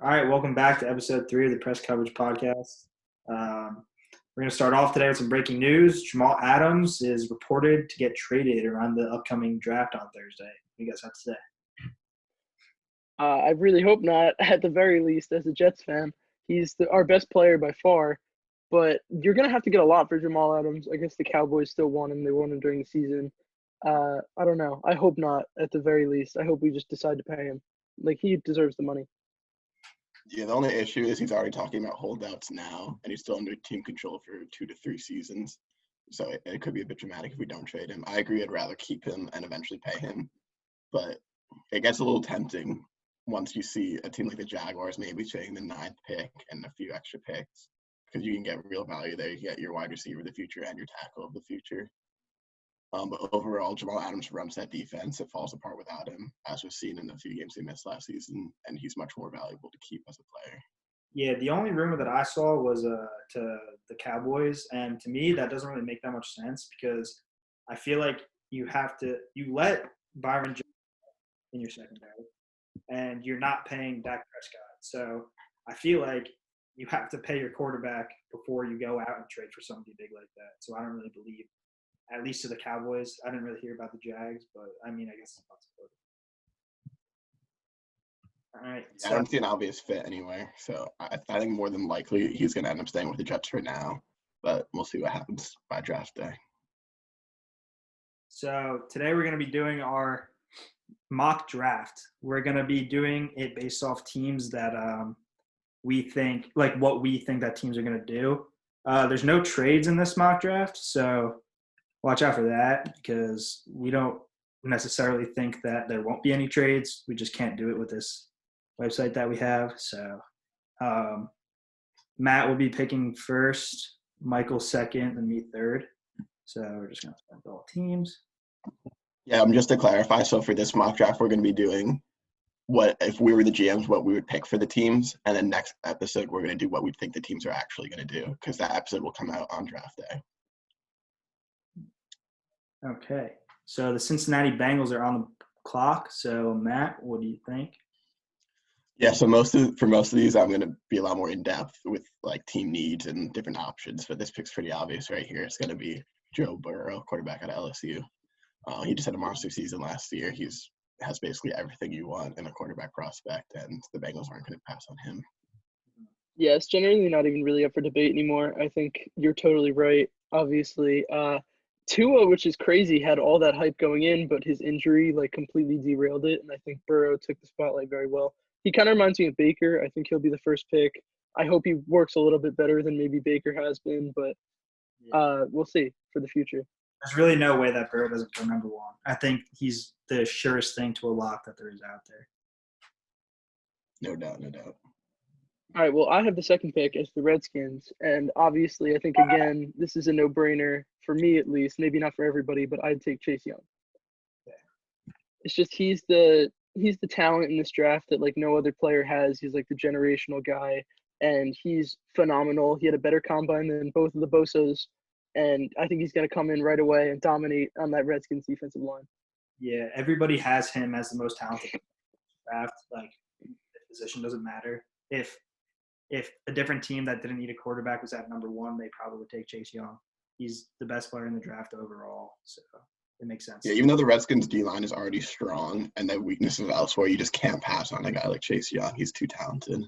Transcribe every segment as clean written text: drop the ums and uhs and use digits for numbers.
All right, welcome back to episode 3 of the Press Coverage Podcast. We're going to start off today with some breaking news. Jamal Adams is reported to get traded around the upcoming draft on Thursday. What do you guys have to say? I really hope not. At the very least, as a Jets fan, he's our best player by far. But you're gonna have to get a lot for Jamal Adams. I guess the Cowboys still want him. They won him during the season. I don't know. I hope not. At the very least, I hope we just decide to pay him. Like, he deserves the money. Yeah, the only issue is he's already talking about holdouts now, and he's still under team control for 2 to 3 seasons. So it could be a bit dramatic if we don't trade him. I agree I'd rather keep him and eventually pay him. But it gets a little tempting once you see a team like the Jaguars maybe trading the 9th pick and a few extra picks, because you can get real value there. You get your wide receiver of the future and your tackle of the future. But overall, Jamal Adams runs that defense. It falls apart without him, as was seen in the few games they missed last season, and he's much more valuable to keep as a player. Yeah, the only rumor that I saw was to the Cowboys, and to me that doesn't really make that much sense because I feel like you let Byron Jones in your secondary, and you're not paying Dak Prescott. So I feel like you have to pay your quarterback before you go out and trade for somebody big like that. So I don't really believe, at least to the Cowboys. I didn't really hear about the Jags, but I mean, I guess it's a possibility. All right. Yeah, I don't see an obvious fit anywhere. So I think more than likely he's going to end up staying with the Jets for now. But we'll see what happens by draft day. So today we're going to be doing our mock draft. We're going to be doing it based off teams that we think, like what we think that teams are going to do. There's no trades in this mock draft, so watch out for that because we don't necessarily think that there won't be any trades. We just can't do it with this website that we have. So Matt will be picking first, Michael second, and me third. So we're just going to start with all teams. Yeah, just to clarify, so for this mock draft, we're going to be doing what, if we were the GMs, what we would pick for the teams. And then next episode, we're going to do what we think the teams are actually going to do, because that episode will come out on draft day. Okay. So the Cincinnati Bengals are on the clock. So Matt, what do you think? Yeah, so for most of these, I'm going to be a lot more in depth with like team needs and different options. But this pick's pretty obvious right here. It's going to be Joe Burrow, quarterback at LSU. He just had a monster season last year. Has basically everything you want in a quarterback prospect, and the Bengals aren't going to pass on him. Yeah, it's generally not even really up for debate anymore. I think you're totally right. Obviously, Tua, which is crazy, had all that hype going in, but his injury like completely derailed it. And I think Burrow took the spotlight very well. He kind of reminds me of Baker. I think he'll be the first pick. I hope he works a little bit better than maybe Baker has been, but we'll see for the future. There's really no way that Burrow doesn't go number one. I think he's the surest thing to a lock that there is out there. No doubt, no doubt. All right, well, I have the second pick as the Redskins, and obviously I think, again, this is a no-brainer for me at least, maybe not for everybody, but I'd take Chase Young. Yeah. It's just he's the talent in this draft that like no other player has. He's like the generational guy, and he's phenomenal. He had a better combine than both of the Bosos, and I think he's going to come in right away and dominate on that Redskins defensive line. Yeah, everybody has him as the most talented draft. Like, the position doesn't matter. If a different team that didn't need a quarterback was at number one, they probably would take Chase Young. He's the best player in the draft overall, so it makes sense. Yeah, even though the Redskins D-line is already strong and their weaknesses elsewhere, you just can't pass on a guy like Chase Young. He's too talented.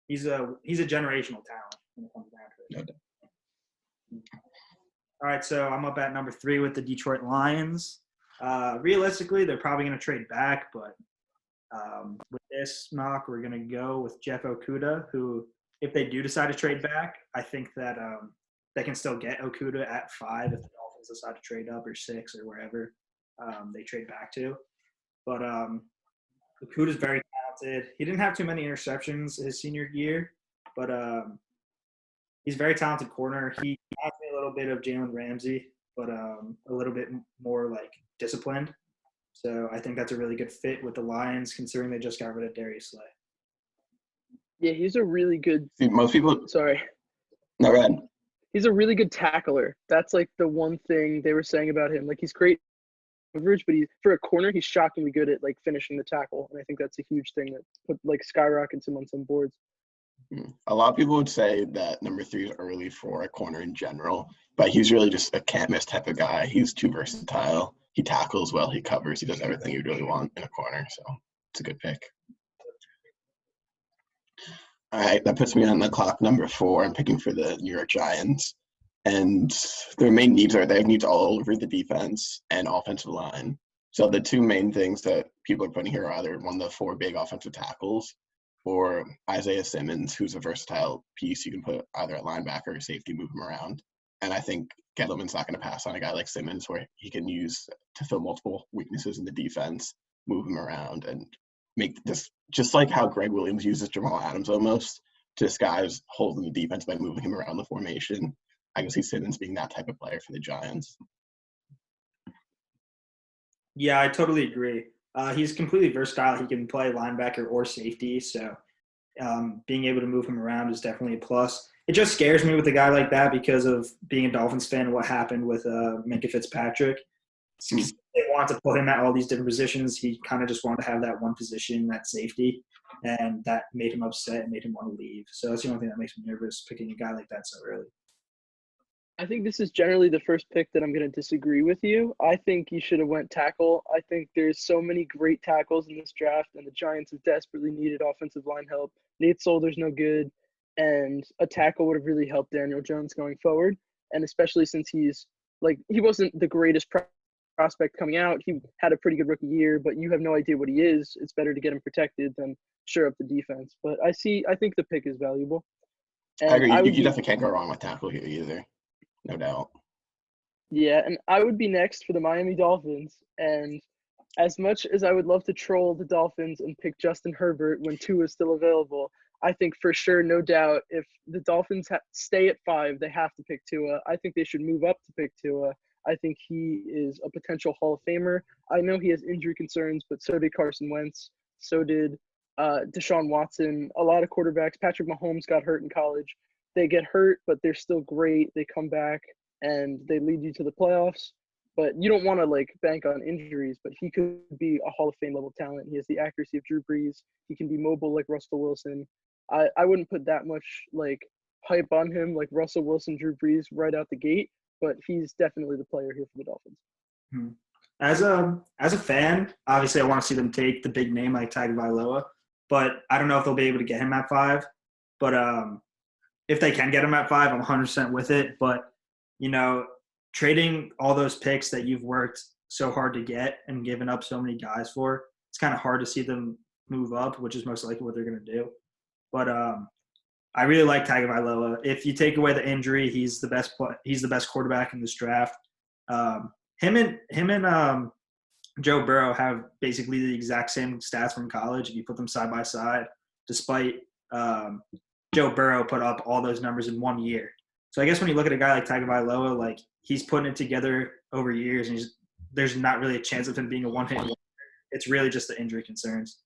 He's a generational talent when it comes down to it. No doubt. All right, so I'm up at number 3 with the Detroit Lions. Realistically, they're probably going to trade back, but with this mock, we're going to go with Jeff Okudah, who, if they do decide to trade back, I think that they can still get Okudah at 5 if the Dolphins decide to trade up, or 6, or wherever they trade back to. But Okudah is very talented. He didn't have too many interceptions his senior year, but he's a very talented corner. He has a little bit of Jalen Ramsey, but a little bit more like disciplined. So I think that's a really good fit with the Lions, considering they just got rid of Darius Slay. Yeah, he's a really good – See, most people – sorry. No, go ahead. He's a really good tackler. That's like the one thing they were saying about him. Like, he's great coverage, but for a corner, he's shockingly good at like finishing the tackle, and I think that's a huge thing that skyrockets him on some boards. A lot of people would say that number 3 is early for a corner in general, but he's really just a can't miss type of guy. He's too versatile. He tackles well. He covers. He does everything you'd really want in a corner. So it's a good pick. All right, that puts me on the clock. Number 4, I'm picking for the New York Giants. And their main needs are they have needs all over the defense and offensive line. So the two main things that people are putting here are either one of the 4 big offensive tackles or Isaiah Simmons, who's a versatile piece. You can put either at linebacker or safety, move him around. And I think Gettleman's not going to pass on a guy like Simmons where he can use to fill multiple weaknesses in the defense, move him around, and make this just like how Greg Williams uses Jamal Adams almost to disguise holes in the defense by moving him around the formation. I can see Simmons being that type of player for the Giants. Yeah, I totally agree. He's completely versatile. He can play linebacker or safety, so being able to move him around is definitely a plus. It just scares me with a guy like that because of being a Dolphins fan, what happened with Minkah Fitzpatrick. They wanted to put him at all these different positions. He kind of just wanted to have that one position, that safety, and that made him upset and made him want to leave. So that's the only thing that makes me nervous, picking a guy like that so early. I think this is generally the first pick that I'm going to disagree with you. I think you should have went tackle. I think there's so many great tackles in this draft, and the Giants have desperately needed offensive line help. Nate Solder's no good, and a tackle would have really helped Daniel Jones going forward, and especially since he wasn't the greatest prospect coming out. He had a pretty good rookie year, but you have no idea what he is. It's better to get him protected than shore up the defense. But I think the pick is valuable. And I agree. You definitely can't go wrong with tackle here either. No doubt. Yeah, and I would be next for the Miami Dolphins. And as much as I would love to troll the Dolphins and pick Justin Herbert when Tua is still available, I think for sure, no doubt, if the Dolphins stay at 5, they have to pick Tua. I think they should move up to pick Tua. I think he is a potential Hall of Famer. I know he has injury concerns, but so did Carson Wentz. So did Deshaun Watson. A lot of quarterbacks. Patrick Mahomes got hurt in college. They get hurt, but they're still great. They come back and they lead you to the playoffs. But you don't want to bank on injuries, but he could be a Hall of Fame level talent. He has the accuracy of Drew Brees. He can be mobile like Russell Wilson. I wouldn't put that much hype on him like Russell Wilson, Drew Brees right out the gate, but he's definitely the player here for the Dolphins. As a fan, obviously I want to see them take the big name like Tagovailoa, but I don't know if they'll be able to get him at 5. But if they can get him at 5, I'm 100% with it. But, trading all those picks that you've worked so hard to get and given up so many guys for, it's kind of hard to see them move up, which is most likely what they're going to do. But I really like Tagovailoa. If you take away the injury, he's the best quarterback in this draft. Him and Joe Burrow have basically the exact same stats from college if you put them side by side, despite Joe Burrow put up all those numbers in 1 year. So I guess when you look at a guy like Tagovailoa, he's putting it together over years, and there's not really a chance of him being a one-hit wonder. It's really just the injury concerns.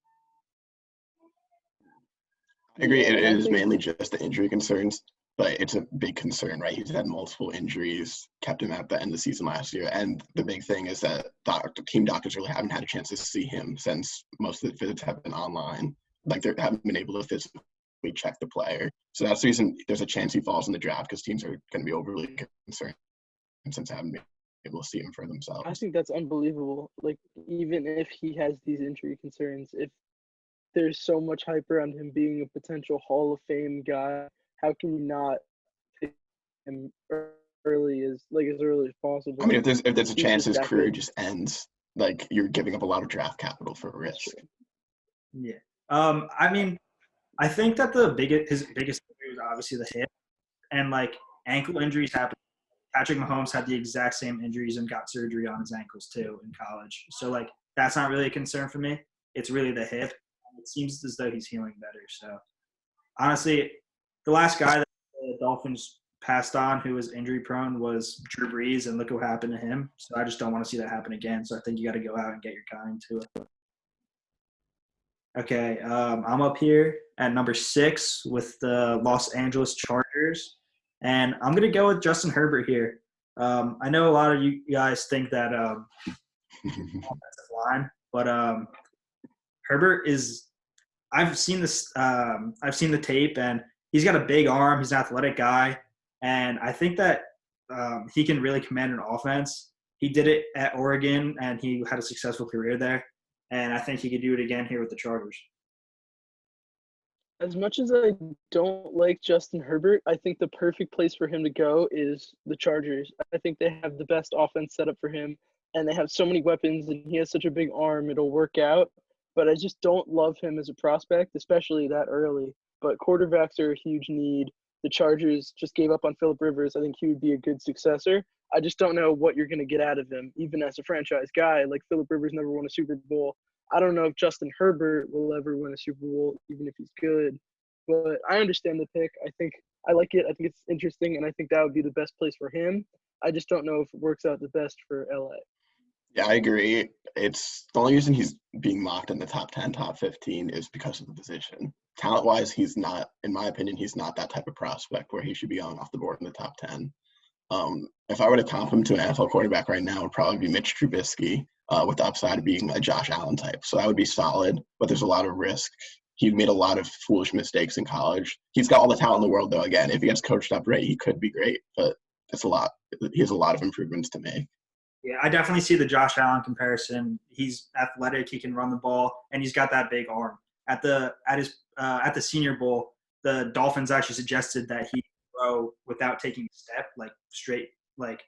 I agree. It is mainly just the injury concerns, but it's a big concern, right? He's had multiple injuries, kept him at the end of the season last year. And the big thing is that team doctors really haven't had a chance to see him since most of the visits have been online. They haven't been able to physically check the player. So that's the reason there's a chance he falls in the draft, because teams are going to be overly concerned since they haven't been able to see him for themselves. I think that's unbelievable. Even if he has these injury concerns, if there's so much hype around him being a potential Hall of Fame guy, how can you not pick him early as early as possible? I mean, if there's a chance his career just ends, you're giving up a lot of draft capital for risk. Yeah. I think that his biggest injury was obviously the hip, and ankle injuries happen. Patrick Mahomes had the exact same injuries and got surgery on his ankles too in college. So that's not really a concern for me. It's really the hip. It seems as though he's healing better. So honestly, the last guy that the Dolphins passed on who was injury prone was Drew Brees, and look what happened to him. So I just don't want to see that happen again. So I think you got to go out and get your guy into it. Okay, I'm up here at number 6 with the Los Angeles Chargers, and I'm going to go with Justin Herbert here. I know a lot of you guys think that offensive line. But Herbert is. I've seen this. I've seen the tape, and he's got a big arm. He's an athletic guy, and I think that he can really command an offense. He did it at Oregon, and he had a successful career there. And I think he could do it again here with the Chargers. As much as I don't like Justin Herbert, I think the perfect place for him to go is the Chargers. I think they have the best offense set up for him, and they have so many weapons, and he has such a big arm, it'll work out. But I just don't love him as a prospect, especially that early. But quarterbacks are a huge need. The Chargers just gave up on Philip Rivers. I think he would be a good successor. I just don't know what you're going to get out of him, even as a franchise guy. Like Philip Rivers never won a Super Bowl. I don't know if Justin Herbert will ever win a Super Bowl, even if he's good. But I understand the pick. I think I like it. I think it's interesting, and I think that would be the best place for him. I just don't know if it works out the best for LA. Yeah, I agree. It's the only reason he's being mocked in the top 10, top 15 is because of the position. Talent-wise, he's not, in my opinion, he's not that type of prospect where he should be going off the board in the top 10. If I were to comp him to an NFL quarterback right now, it would probably be Mitch Trubisky, with the upside of being a Josh Allen type. So that would be solid, but there's a lot of risk. He made a lot of foolish mistakes in college. He's got all the talent in the world, though. Again, if he gets coached up right, he could be great, but it's a lot. He has a lot of improvements to make. Yeah, I definitely see the Josh Allen comparison. He's athletic, he can run the ball, and he's got that big arm. At the Senior Bowl, the Dolphins actually suggested that he throw without taking a step, like straight, like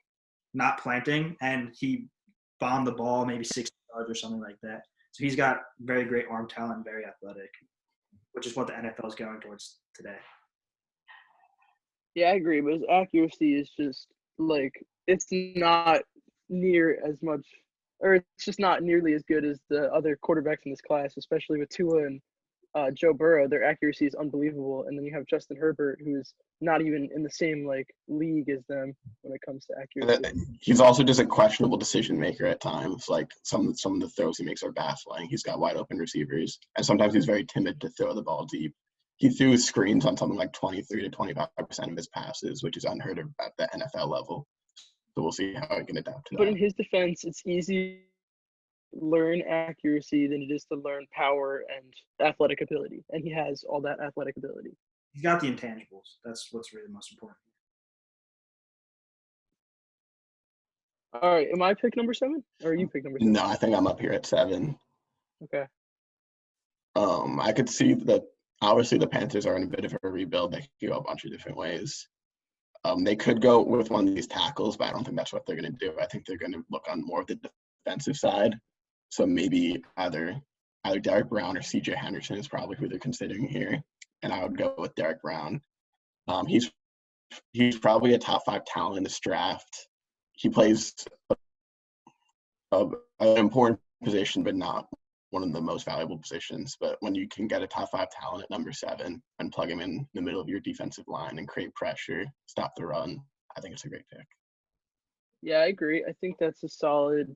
not planting, and he bombed the ball maybe 60 yards or something like that. So he's got very great arm talent, very athletic, which is what the NFL is going towards today. Yeah, I agree, but his accuracy is just like it's not near as much, or it's just not nearly as good as the other quarterbacks in this class, especially with Tua and Joe Burrow. Their accuracy is unbelievable, and then you have Justin Herbert, who's not even in the same like league as them when it comes to accuracy. He's also just a questionable decision maker at times. Like some of the throws he makes are baffling. He's got wide open receivers, and sometimes he's very timid to throw the ball deep. He threw screens on something like 23 to 25% of his passes, which is unheard of at the NFL level. So we'll see how he can adapt to that. But in his defense, it's easy to learn accuracy than it is to learn power and athletic ability, and he has all that athletic ability. He's got the intangibles. That's what's really most important. All right, am I pick number 7, or are you pick number 7? No, I think I'm up here at 7. Okay. I could see that obviously the Panthers are in a bit of a rebuild. They could go a bunch of different ways. They could go with one of these tackles, but I don't think that's what they're going to do. I think they're going to look on more of the defensive side. So maybe either Derek Brown or C.J. Henderson is probably who they're considering here, and I would go with Derek Brown. He's probably a top 5 talent in this draft. He plays an important position, but not one of the most valuable positions. But when you can get a top 5 talent at number 7 and plug him in the middle of your defensive line and create pressure, stop the run, I think it's a great pick. Yeah, I agree. I think that's a solid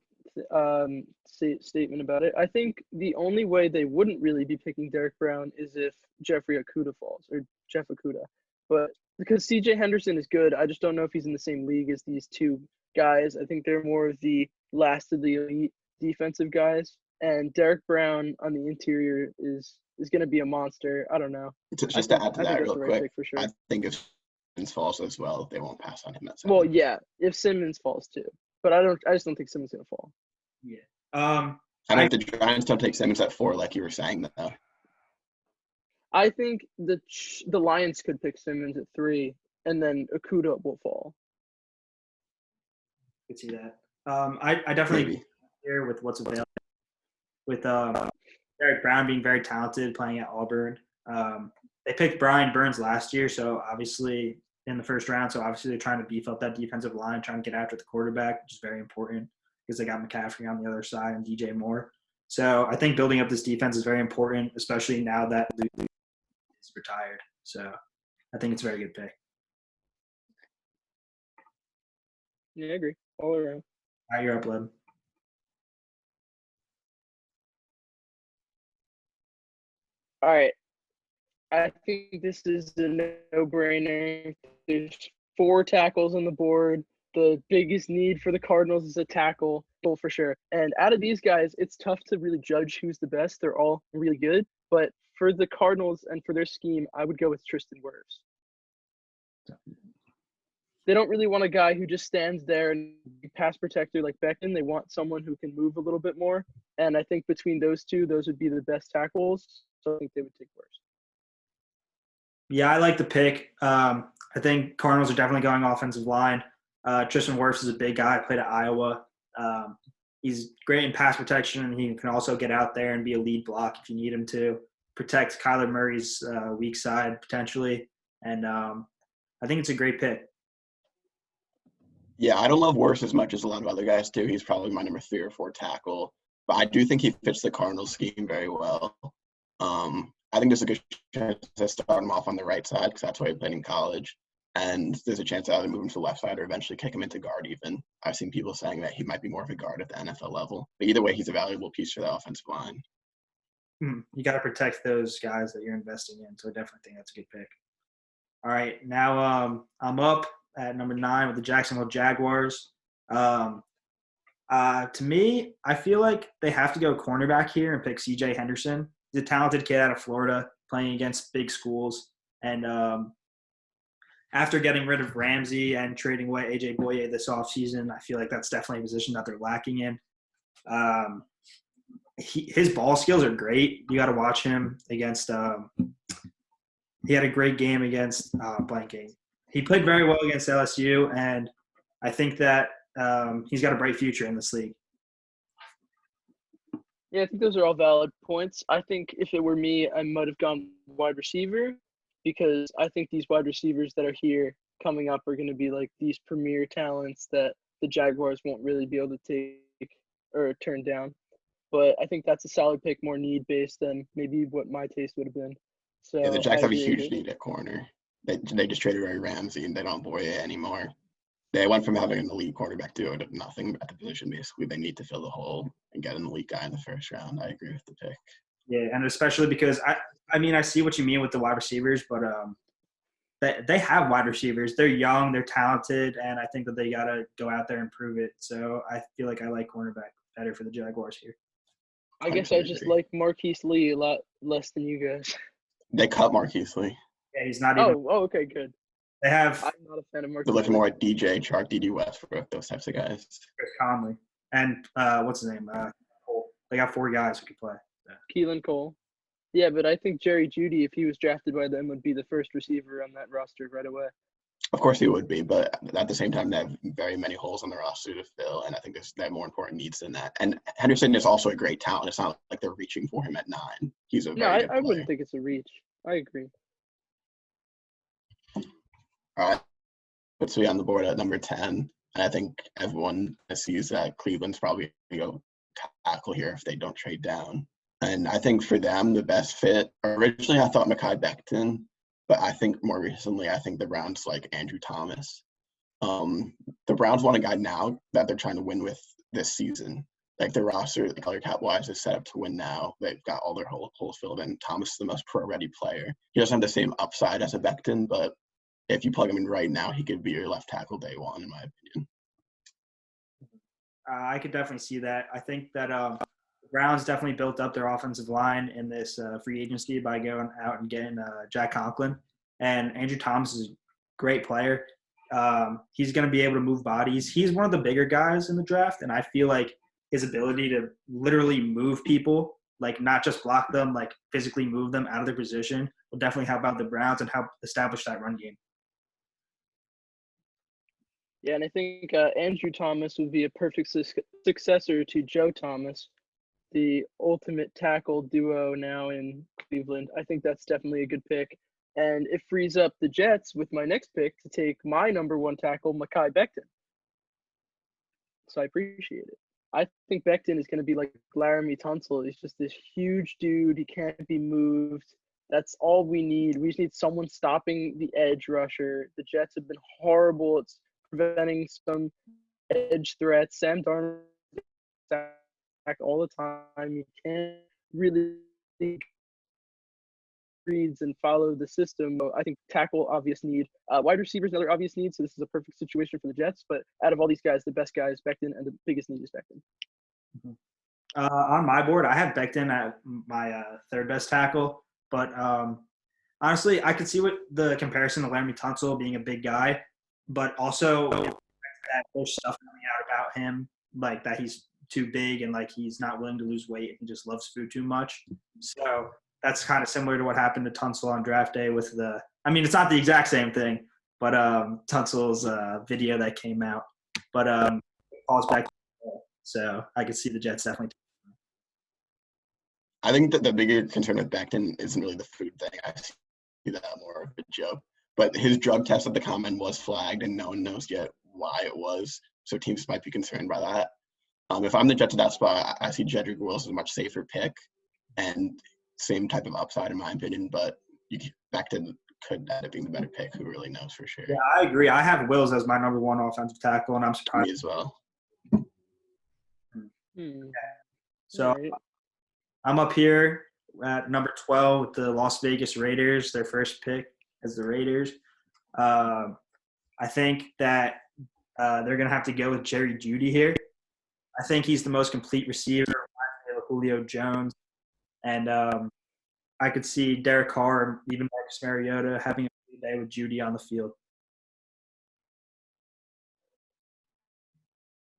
statement about it. I think the only way they wouldn't really be picking Derek Brown is if Jeffrey Okudah falls, or Jeff Okudah. But because CJ Henderson is good, I just don't know if he's in the same league as these two guys. I think they're more of the last of the elite defensive guys. And Derek Brown on the interior is going to be a monster. I don't know. Just to add to that real quick, for sure. I think if Simmons falls as well, they won't pass on him at 7. Well, yeah, if Simmons falls too. But I just don't think Simmons is going to fall. Yeah. And if the Giants don't take Simmons at 4, like you were saying, though. I think the Lions could pick Simmons at 3, and then Okudah will fall. I could see that. I definitely here with what's available. With Derek Brown being very talented, playing at Auburn. They picked Brian Burns last year, so obviously in the first round. So obviously they're trying to beef up that defensive line, trying to get after the quarterback, which is very important because they got McCaffrey on the other side and DJ Moore. So I think building up this defense is very important, especially now that Luke is retired. So I think it's a very good pick. Yeah, I agree. All around. All right, you're up, Leb. All right. I think this is a no-brainer. There's 4 tackles on the board. the biggest need for the Cardinals is a tackle for sure. And out of these guys, it's tough to really judge who's the best. They're all really good. But for the Cardinals and for their scheme, I would go with Tristan Wirfs. They don't really want a guy who just stands there and be pass protector like Becton. They want someone who can move a little bit more. And I think between those two, those would be the best tackles. So I think they would take Wirfs. Yeah, I like the pick. I think Cardinals are definitely going offensive line. Tristan Wirfs is a big guy. Played at Iowa. He's great in pass protection, and he can also get out there and be a lead block if you need him to. Protect Kyler Murray's weak side potentially. And I think it's a great pick. Yeah, I don't love Wirfs as much as a lot of other guys do. He's probably my number 3 or 4 tackle. But I do think he fits the Cardinals scheme very well. I think there's a good chance to start him off on the right side because that's why he played in college. And there's a chance to either move him to the left side or eventually kick him into guard even. I've seen people saying that he might be more of a guard at the NFL level. But either way, he's a valuable piece for the offensive line. You got to protect those guys that you're investing in. So I definitely think that's a good pick. All right, now I'm up at number 9 with the Jacksonville Jaguars. To me, I feel like they have to go cornerback here and pick C.J. Henderson. He's a talented kid out of Florida playing against big schools. And after getting rid of Ramsey and trading away A.J. Boye this offseason, I feel like that's definitely a position that they're lacking in. His ball skills are great. You got to watch him against he had a great game against blanking. He played very well against LSU, and I think that he's got a bright future in this league. Yeah, I think those are all valid points. I think if it were me, I might have gone wide receiver because I think these wide receivers that are here coming up are going to be like these premier talents that the Jaguars won't really be able to take or turn down. But I think that's a solid pick, more need-based than maybe what my taste would have been. So Yeah, the Jags have a agree with huge it. need at corner. They just traded away Ramsey and they don't Boye anymore. They went from having an elite quarterback duo to nothing at the position, basically. They need to fill the hole and get an elite guy in the first round. I agree with the pick. Yeah, and especially because I see what you mean with the wide receivers, but they have wide receivers. They're young, they're talented, and I think that they got to go out there and prove it. So I feel like I like cornerback better for the Jaguars here. I guess I just like Marquise Lee a lot less than you guys. They cut Marquise Lee. Yeah, he's not even. Oh, okay, good. They have. I'm not a fan of Marquise They're looking Lee. more at DJ Chark, D.D. Westbrook, those types of guys. Chris Conley and what's his name? Cole. They got 4 guys who could play. Keelan Cole. Yeah, but I think Jerry Jeudy, if he was drafted by them, would be the first receiver on that roster right away. Of course he would be, but at the same time, they have very many holes on the roster to fill, and I think they have more important needs than that. And Henderson is also a great talent. It's not like they're reaching for him at 9. He's a very good player. I wouldn't think it's a reach. I agree. All right. Puts me on the board at number 10, and I think everyone sees that Cleveland's probably going to go tackle here if they don't trade down. And I think for them, the best fit, originally I thought Mekhi Becton, but I think more recently, I think the Browns like Andrew Thomas. The Browns want a guy now that they're trying to win with this season. Like their roster, the color cap wise, is set up to win now. They've got all their holes filled, and Thomas is the most pro-ready player. He doesn't have the same upside as a Becton, but if you plug him in right now, he could be your left tackle day one, in my opinion. I could definitely see that. I think that the Browns definitely built up their offensive line in this free agency by going out and getting Jack Conklin. And Andrew Thomas is a great player. He's going to be able to move bodies. He's one of the bigger guys in the draft, and I feel like his ability to literally move people, like not just block them, like physically move them out of their position, will definitely help out the Browns and help establish that run game. Yeah, and I think Andrew Thomas would be a perfect successor to Joe Thomas, the ultimate tackle duo now in Cleveland. I think that's definitely a good pick. And it frees up the Jets with my next pick to take my number 1 tackle, Mekhi Becton. So I appreciate it. I think Becton is going to be like Laramie Tunsil. He's just this huge dude. He can't be moved. That's all we need. We just need someone stopping the edge rusher. The Jets have been horrible at preventing some edge threats. Sam Darnold all the time. You can't really reads and follow the system. I think tackle, obvious need. Wide receiver is another obvious need, so this is a perfect situation for the Jets. But out of all these guys, the best guy is Becton, and the biggest need is Becton. On my board, I have Becton at my third best tackle, but honestly, I could see what the comparison to Laramie Tunsil being a big guy, but also that there's stuff coming out about him, like that he's too big and like he's not willing to lose weight and he just loves food too much. So that's kind of similar to what happened to Tunsil on draft day with it's not the exact same thing, but Tunsil's video that came out. But it falls back. So I could see the Jets definitely. I think that the bigger concern with Becton isn't really the food thing. I see that more of a joke. But his drug test at the combine was flagged, and no one knows yet why it was. So teams might be concerned by that. If I'm the Jets at that spot, I see Jedrick Wills as a much safer pick and same type of upside in my opinion. But Becton could end up being the better pick. Who really knows for sure? Yeah, I agree. I have Wills as my number one offensive tackle, and I'm surprised. Me as well. So I'm up here at number 12 with the Las Vegas Raiders, their first pick as the Raiders. I think that they're going to have to go with Jerry Jeudy here. I think he's the most complete receiver, Julio Jones. And I could see Derek Carr and even Marcus Mariota having a good day with Jeudy on the field.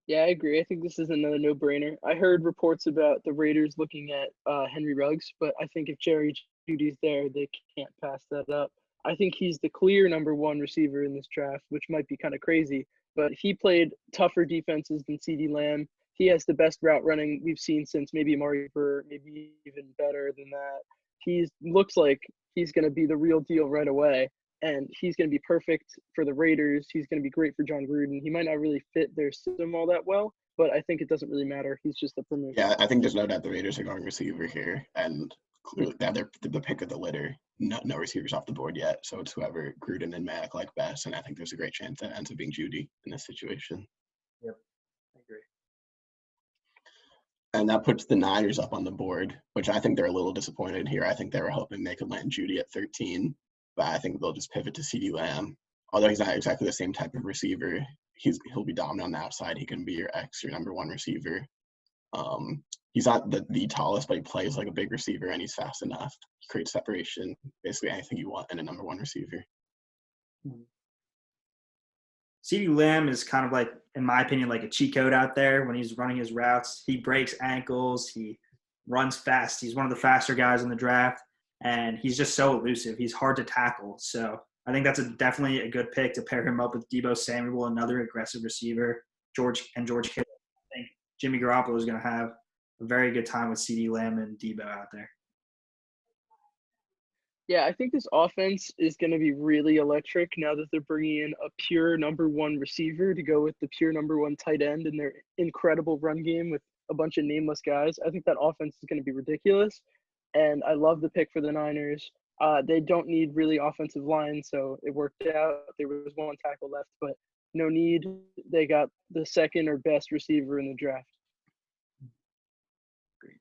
Yeah, I agree. I think this is another no-brainer. I heard reports about the Raiders looking at Henry Ruggs, but I think if Jerry Jeudy's there, they can't pass that up. I think he's the clear number one receiver in this draft, which might be kind of crazy, but he played tougher defenses than CeeDee Lamb. He has the best route running we've seen since maybe Amari Cooper, maybe even better than that. He looks like he's going to be the real deal right away. And he's going to be perfect for the Raiders. He's going to be great for John Gruden. He might not really fit their system all that well, but I think it doesn't really matter. He's just a premier. Yeah, I think there's no doubt the Raiders are going receiver here, and clearly they're the pick of the litter. No receivers off the board yet, so it's whoever Gruden and Mack like best, and I think there's a great chance that ends up being Jeudy in this situation. Yep, I agree. And that puts the Niners up on the board, which I think they're a little disappointed here. I think they were hoping they could land Jeudy at 13. But I think they'll just pivot to CeeDee Lamb. Although he's not exactly the same type of receiver, he'll be dominant on the outside. He can be your number one receiver. He's not the tallest, but he plays like a big receiver and he's fast enough. He creates separation, basically anything you want in a number one receiver. CeeDee Lamb is kind of like, in my opinion, like a cheat code out there when he's running his routes. He breaks ankles. He runs fast. He's one of the faster guys in the draft. And he's just so elusive. He's hard to tackle. So I think that's definitely a good pick to pair him up with Deebo Samuel, another aggressive receiver, George Kittle. I think Jimmy Garoppolo is going to have a very good time with CeeDee Lamb and Deebo out there. Yeah, I think this offense is going to be really electric now that they're bringing in a pure number one receiver to go with the pure number one tight end in their incredible run game with a bunch of nameless guys. I think that offense is going to be ridiculous. And I love the pick for the Niners. They don't need really offensive line, so it worked out. There was one tackle left, but no need. They got the second or best receiver in the draft. Great.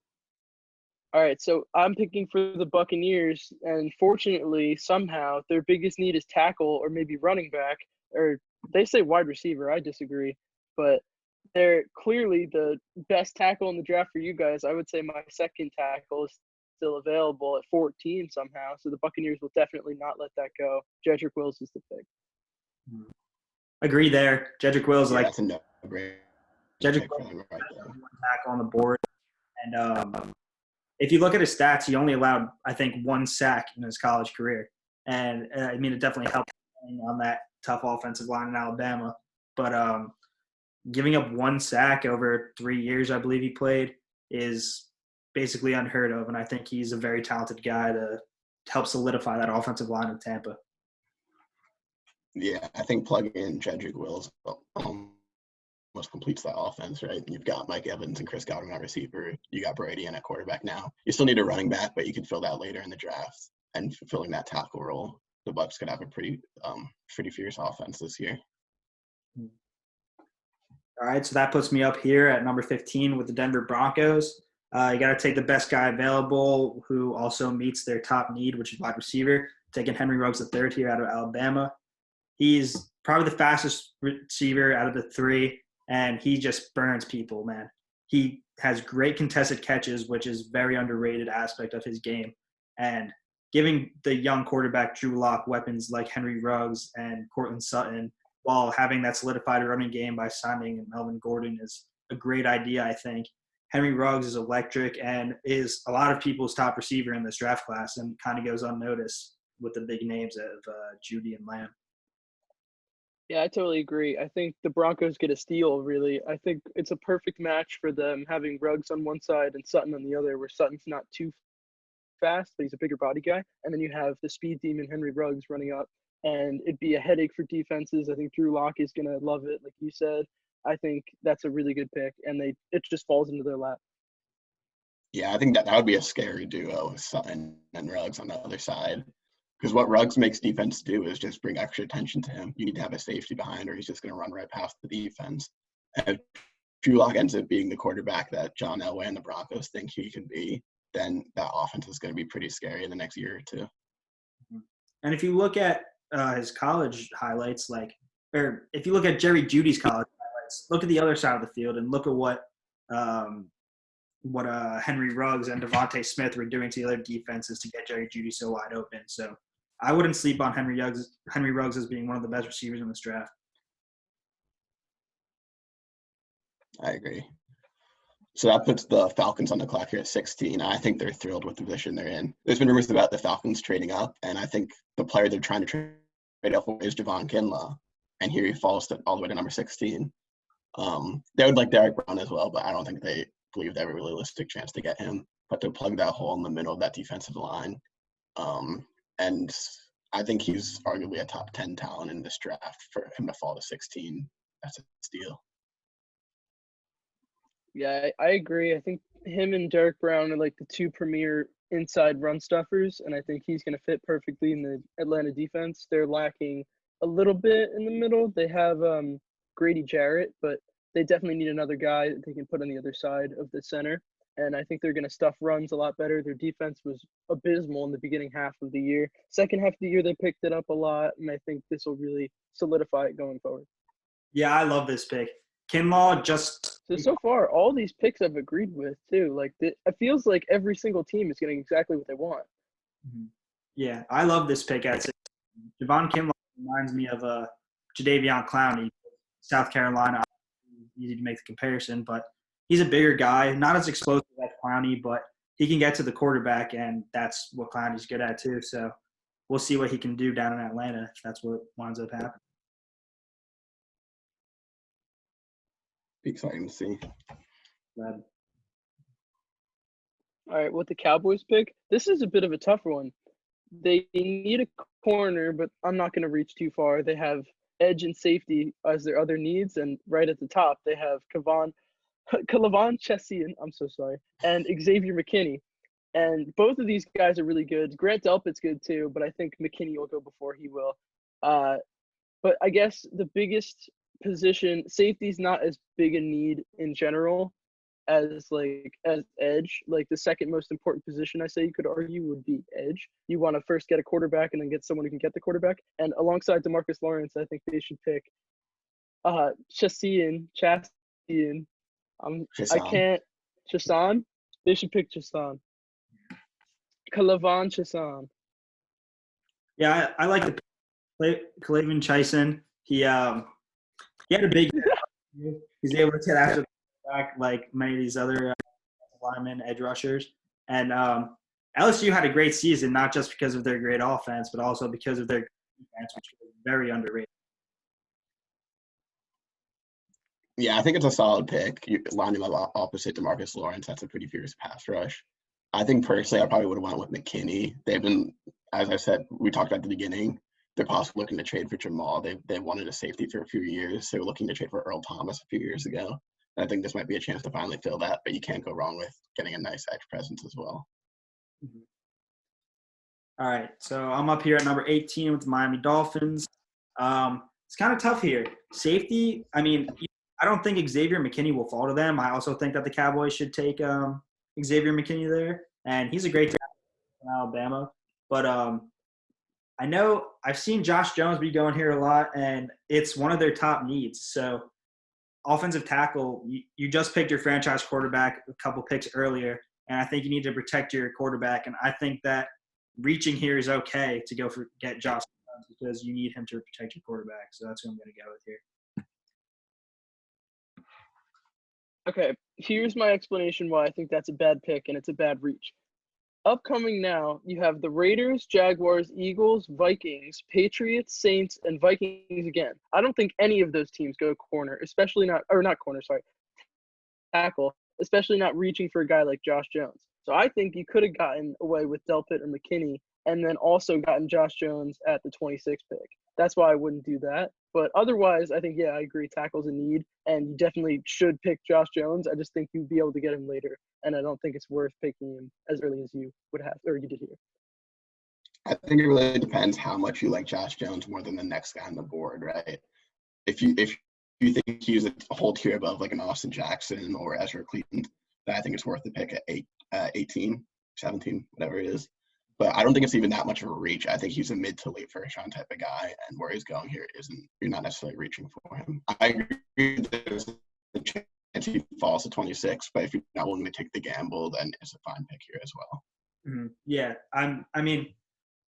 All right, so I'm picking for the Buccaneers, and fortunately, somehow, their biggest need is tackle or maybe running back, or they say wide receiver. I disagree, but they're clearly the best tackle in the draft for you guys. I would say my second tackle is still available at 14 somehow. So the Buccaneers will definitely not let that go. Jedrick Wills is the pick. Agree there. Jedrick Wills, Yeah, like that's a no-brainer. Jedrick Wills, one tackle on the board. And if you look at his stats, he only allowed, I think, one sack in his college career. And it definitely helped on that tough offensive line in Alabama. But giving up one sack over 3 years, I believe he played, is basically unheard of, and I think he's a very talented guy to help solidify that offensive line in Tampa. Yeah, I think plugging in Jedrick Wills almost completes that offense, right? You've got Mike Evans and Chris Godwin at receiver. You got Brady in at quarterback now. You still need a running back, but you could fill that later in the draft. And fulfilling that tackle role, the Bucs could have a pretty fierce offense this year. All right, so that puts me up here at number 15 with the Denver Broncos. You got to take the best guy available who also meets their top need, which is wide receiver. Taking Henry Ruggs III here out of Alabama. He's probably the fastest receiver out of the three, and he just burns people, man. He has great contested catches, which is very underrated aspect of his game. And giving the young quarterback Drew Lock weapons like Henry Ruggs and Cortland Sutton while having that solidified running game by signing Melvin Gordon is a great idea, I think. Henry Ruggs is electric and is a lot of people's top receiver in this draft class and kind of goes unnoticed with the big names of Judy and Lamb. Yeah, I totally agree. I think the Broncos get a steal, really. I think it's a perfect match for them having Ruggs on one side and Sutton on the other, where Sutton's not too fast, but he's a bigger body guy. And then you have the speed demon Henry Ruggs running up, and it'd be a headache for defenses. I think Drew Lock is going to love it, like you said. I think that's a really good pick, and it just falls into their lap. Yeah, I think that would be a scary duo with Sutton and Ruggs on the other side. Because what Ruggs makes defense do is just bring extra attention to him. You need to have a safety behind, or he's just going to run right past the defense. And if Drew Lock ends up being the quarterback that John Elway and the Broncos think he can be, then that offense is going to be pretty scary in the next year or two. And if you look at his college highlights, or if you look at Jerry Jeudy's college highlights, look at the other side of the field and look at what Henry Ruggs and Devontae Smith were doing to the other defenses to get Jerry Jeudy so wide open. So I wouldn't sleep on Henry Ruggs as being one of the best receivers in this draft. I agree. So that puts the Falcons on the clock here at 16. I think they're thrilled with the position they're in. There's been rumors about the Falcons trading up, and I think the player they're trying to trade up for is Javon Kinlaw, and here he falls all the way to number 16. They would like Derek Brown as well, but I don't think they believe they have a realistic chance to get him. But they'll plug that hole in the middle of that defensive line. And I think he's arguably a top 10 talent in this draft. For him to fall to 16, that's a steal. Yeah, I agree. I think him and Derek Brown are like the two premier inside run stuffers, and I think he's going to fit perfectly in the Atlanta defense. They're lacking a little bit in the middle. They have Grady Jarrett, but they definitely need another guy that they can put on the other side of the center. And I think they're going to stuff runs a lot better. Their defense was abysmal in the beginning half of the year. Second half of the year, they picked it up a lot, and I think this will really solidify it going forward. Yeah, I love this pick. Kinlaw just – So far, all these picks I've agreed with, too. Like, it feels like every single team is getting exactly what they want. Yeah, I love this pick at 16. Javon Kinlaw reminds me of Jadeveon Clowney, South Carolina. Easy to make the comparison, but he's a bigger guy, not as explosive as Clowney, but he can get to the quarterback, and that's what Clowney's good at too. So we'll see what he can do down in Atlanta if that's what winds up happening. Be exciting to see. Glad. All right, with the Cowboys pick, this is a bit of a tougher one. They need a corner, but I'm not going to reach too far. They have edge and safety as their other needs, and right at the top, they have Kavon Chessian, I'm so sorry, and Xavier McKinney. And both of these guys are really good. Grant Delpit's good too, but I think McKinney will go before he will. But I guess the biggest position, safety's not as big a need in general as edge. Like the second most important position, I say you could argue, would be edge. You want to first get a quarterback and then get someone who can get the quarterback. And alongside DeMarcus Lawrence, I think they should pick Chassian. Chassan. They should pick Chassan. Kalavan Chassan. Yeah, I like the Kalavan Chassan. He had a big – he's able to get after the back like many of these other linemen, edge rushers. And LSU had a great season, not just because of their great offense, but also because of their defense, which was very underrated. Yeah, I think it's a solid pick. You lining up opposite DeMarcus Lawrence. That's a pretty fierce pass rush. I think personally, I probably would have went with McKinney. They've been, as I said, we talked about at the beginning, they're possibly looking to trade for Jamal. They wanted a safety for a few years. They were looking to trade for Earl Thomas a few years ago. And I think this might be a chance to finally fill that, but you can't go wrong with getting a nice edge presence as well. Mm-hmm. All right, so I'm up here at number 18 with the Miami Dolphins. It's kind of tough here. Safety, I mean, I don't think Xavier McKinney will fall to them. I also think that the Cowboys should take Xavier McKinney there, and he's a great tackle from Alabama. But I know I've seen Josh Jones be going here a lot, and it's one of their top needs. So offensive tackle, you just picked your franchise quarterback a couple picks earlier, and I think you need to protect your quarterback. And I think that reaching here is okay to get Josh Jones because you need him to protect your quarterback. So that's who I'm going to go with here. Okay, here's my explanation why I think that's a bad pick and it's a bad reach. Upcoming now, you have the Raiders, Jaguars, Eagles, Vikings, Patriots, Saints, and Vikings again. I don't think any of those teams go corner, especially not corner, sorry, tackle, especially not reaching for a guy like Josh Jones. So I think you could have gotten away with Delpit or McKinney and then also gotten Josh Jones at the 26th pick. That's why I wouldn't do that. But otherwise, I think, yeah, I agree. Tackle's a need, and you definitely should pick Josh Jones. I just think you'd be able to get him later, and I don't think it's worth picking him as early as you would have, or you did here. I think it really depends how much you like Josh Jones more than the next guy on the board, right? If you think he's a whole tier above like an Austin Jackson or Ezra Cleveland, then I think it's worth the pick at 18, 17, whatever it is. But I don't think it's even that much of a reach. I think he's a mid to late first round type of guy, and where he's going here you're not necessarily reaching for him. I agree there's a chance he falls to 26, but if you're not willing to take the gamble, then it's a fine pick here as well. Mm-hmm. Yeah, I mean,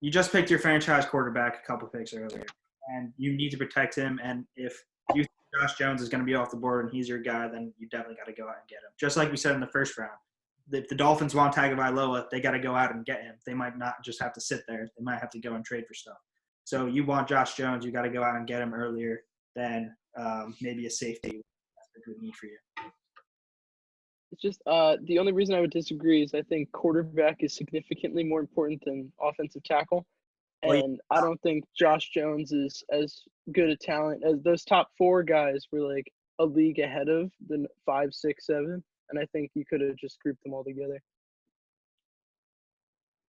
you just picked your franchise quarterback a couple picks earlier, and you need to protect him. And if you think Josh Jones is going to be off the board and he's your guy, then you definitely got to go out and get him. Just like we said in the first round. If the Dolphins want Tagovailoa, they got to go out and get him. They might not just have to sit there. They might have to go and trade for stuff. So you want Josh Jones, you got to go out and get him earlier than maybe a safety. That's a good need for you. It's just the only reason I would disagree is I think quarterback is significantly more important than offensive tackle. And I don't think Josh Jones is as good a talent as those top four guys were like a league ahead of the 5, 6, 7. And I think you could have just grouped them all together.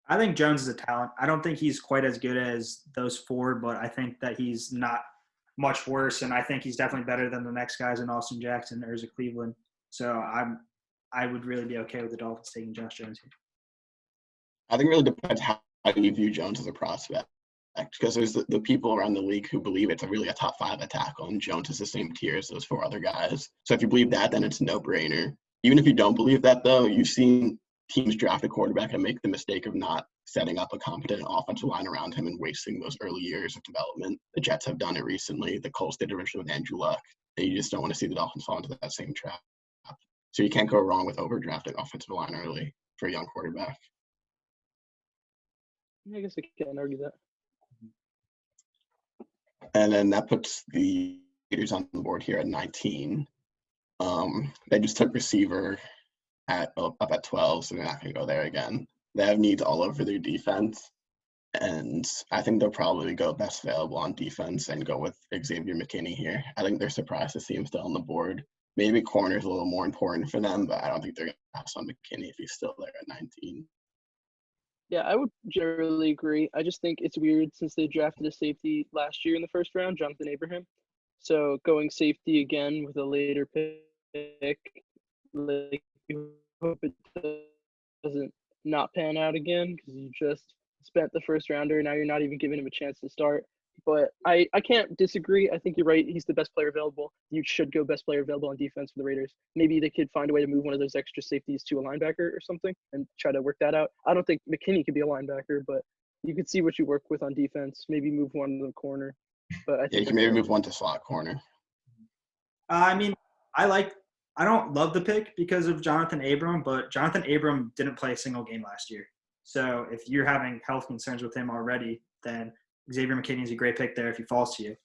I think Jones is a talent. I don't think he's quite as good as those four, but I think that he's not much worse. And I think he's definitely better than the next guys in Austin Jackson or Cleveland. So I would really be okay with the Dolphins taking Josh Jones here. I think it really depends how you view Jones as a prospect. Because there's the people around the league who believe it's really a top 5 at tackle, and Jones is the same tier as those 4 other guys. So if you believe that, then it's a no-brainer. Even if you don't believe that, though, you've seen teams draft a quarterback and make the mistake of not setting up a competent offensive line around him and wasting those early years of development. The Jets have done it recently. The Colts did it originally with Andrew Luck. You just don't want to see the Dolphins fall into that same trap. So you can't go wrong with overdrafting offensive line early for a young quarterback. I guess I can't argue that. And then that puts the Raiders on the board here at 19. They just took receiver up at 12, so they're not going to go there again. They have needs all over their defense, and I think they'll probably go best available on defense and go with Xavier McKinney here. I think they're surprised to see him still on the board. Maybe corner is a little more important for them, but I don't think they're going to pass on McKinney if he's still there at 19. Yeah, I would generally agree. I just think it's weird since they drafted a safety last year in the first round, Jonathan Abraham. So going safety again with a later pick, like you hope it doesn't not pan out again because you just spent the first rounder. Now you're not even giving him a chance to start. But I can't disagree. I think you're right. He's the best player available. You should go best player available on defense for the Raiders. Maybe they could find a way to move one of those extra safeties to a linebacker or something and try to work that out. I don't think McKinney could be a linebacker, but you could see what you work with on defense. Maybe move one to the corner. But I think you can maybe move one to slot corner. I mean, I don't love the pick because of Jonathan Abram, but Jonathan Abram didn't play a single game last year. So if you're having health concerns with him already, then Xavier McKinney is a great pick there if he falls to you.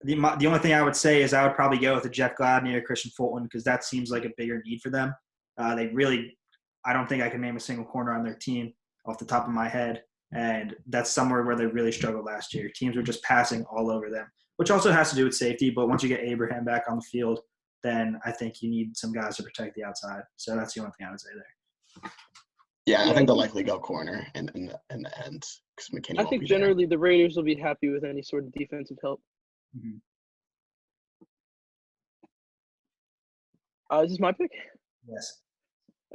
The only thing I would say is I would probably go with a Jeff Gladney or Christian Fulton because that seems like a bigger need for them. I don't think I can name a single corner on their team off the top of my head, and that's somewhere where they really struggled last year. Teams were just passing all over them, which also has to do with safety, but once you get Abraham back on the field, then I think you need some guys to protect the outside. So that's the only thing I would say there. Yeah, I think they'll likely go corner in the end because McKinney I won't think be generally the Raiders will be happy with any sort of defensive help. Mm-hmm. This is my pick? Yes.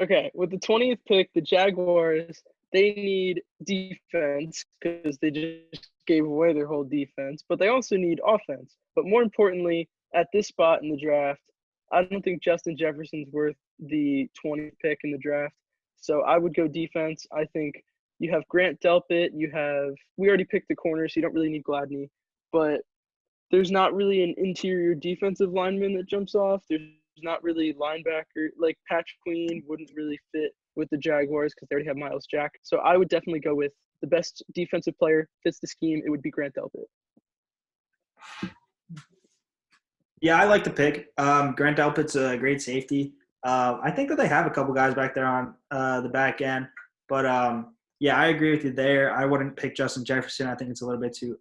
Okay, with the 20th pick, the Jaguars, they need defense because they just gave away their whole defense, but they also need offense. But more importantly, at this spot in the draft, I don't think Justin Jefferson's worth the 20th pick in the draft. So I would go defense. I think you have Grant Delpit. We already picked the corner, so you don't really need Gladney. But there's not really an interior defensive lineman that jumps off. There's not really linebacker. Like Patrick Queen wouldn't really fit with the Jaguars because they already have Miles Jack. So I would definitely go with the best defensive player, fits the scheme. It would be Grant Delpit. Yeah, I like the pick. Grant Delpit's a great safety. I think that they have a couple guys back there on the back end. But, yeah, I agree with you there. I wouldn't pick Justin Jefferson. I think it's a little bit too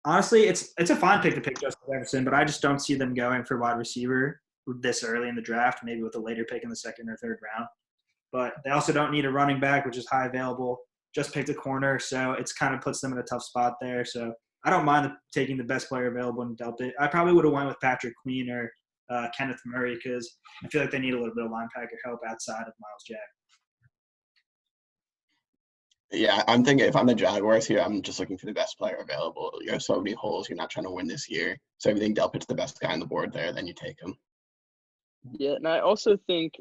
honestly, it's a fine pick to pick Justin Jefferson, but I just don't see them going for wide receiver this early in the draft, maybe with a later pick in the second or third round. But they also don't need a running back, which is high available. Just picked a corner, so it's kind of puts them in a tough spot there. So I don't mind taking the best player available in Delpit. I probably would have went with Patrick Queen or Kenneth Murray because I feel like they need a little bit of linebacker help outside of Miles Jack. Yeah, I'm thinking if I'm the Jaguars here, I'm just looking for the best player available. You have so many holes. You're not trying to win this year. So if you think Delpit's the best guy on the board there, then you take him. Yeah, and I also think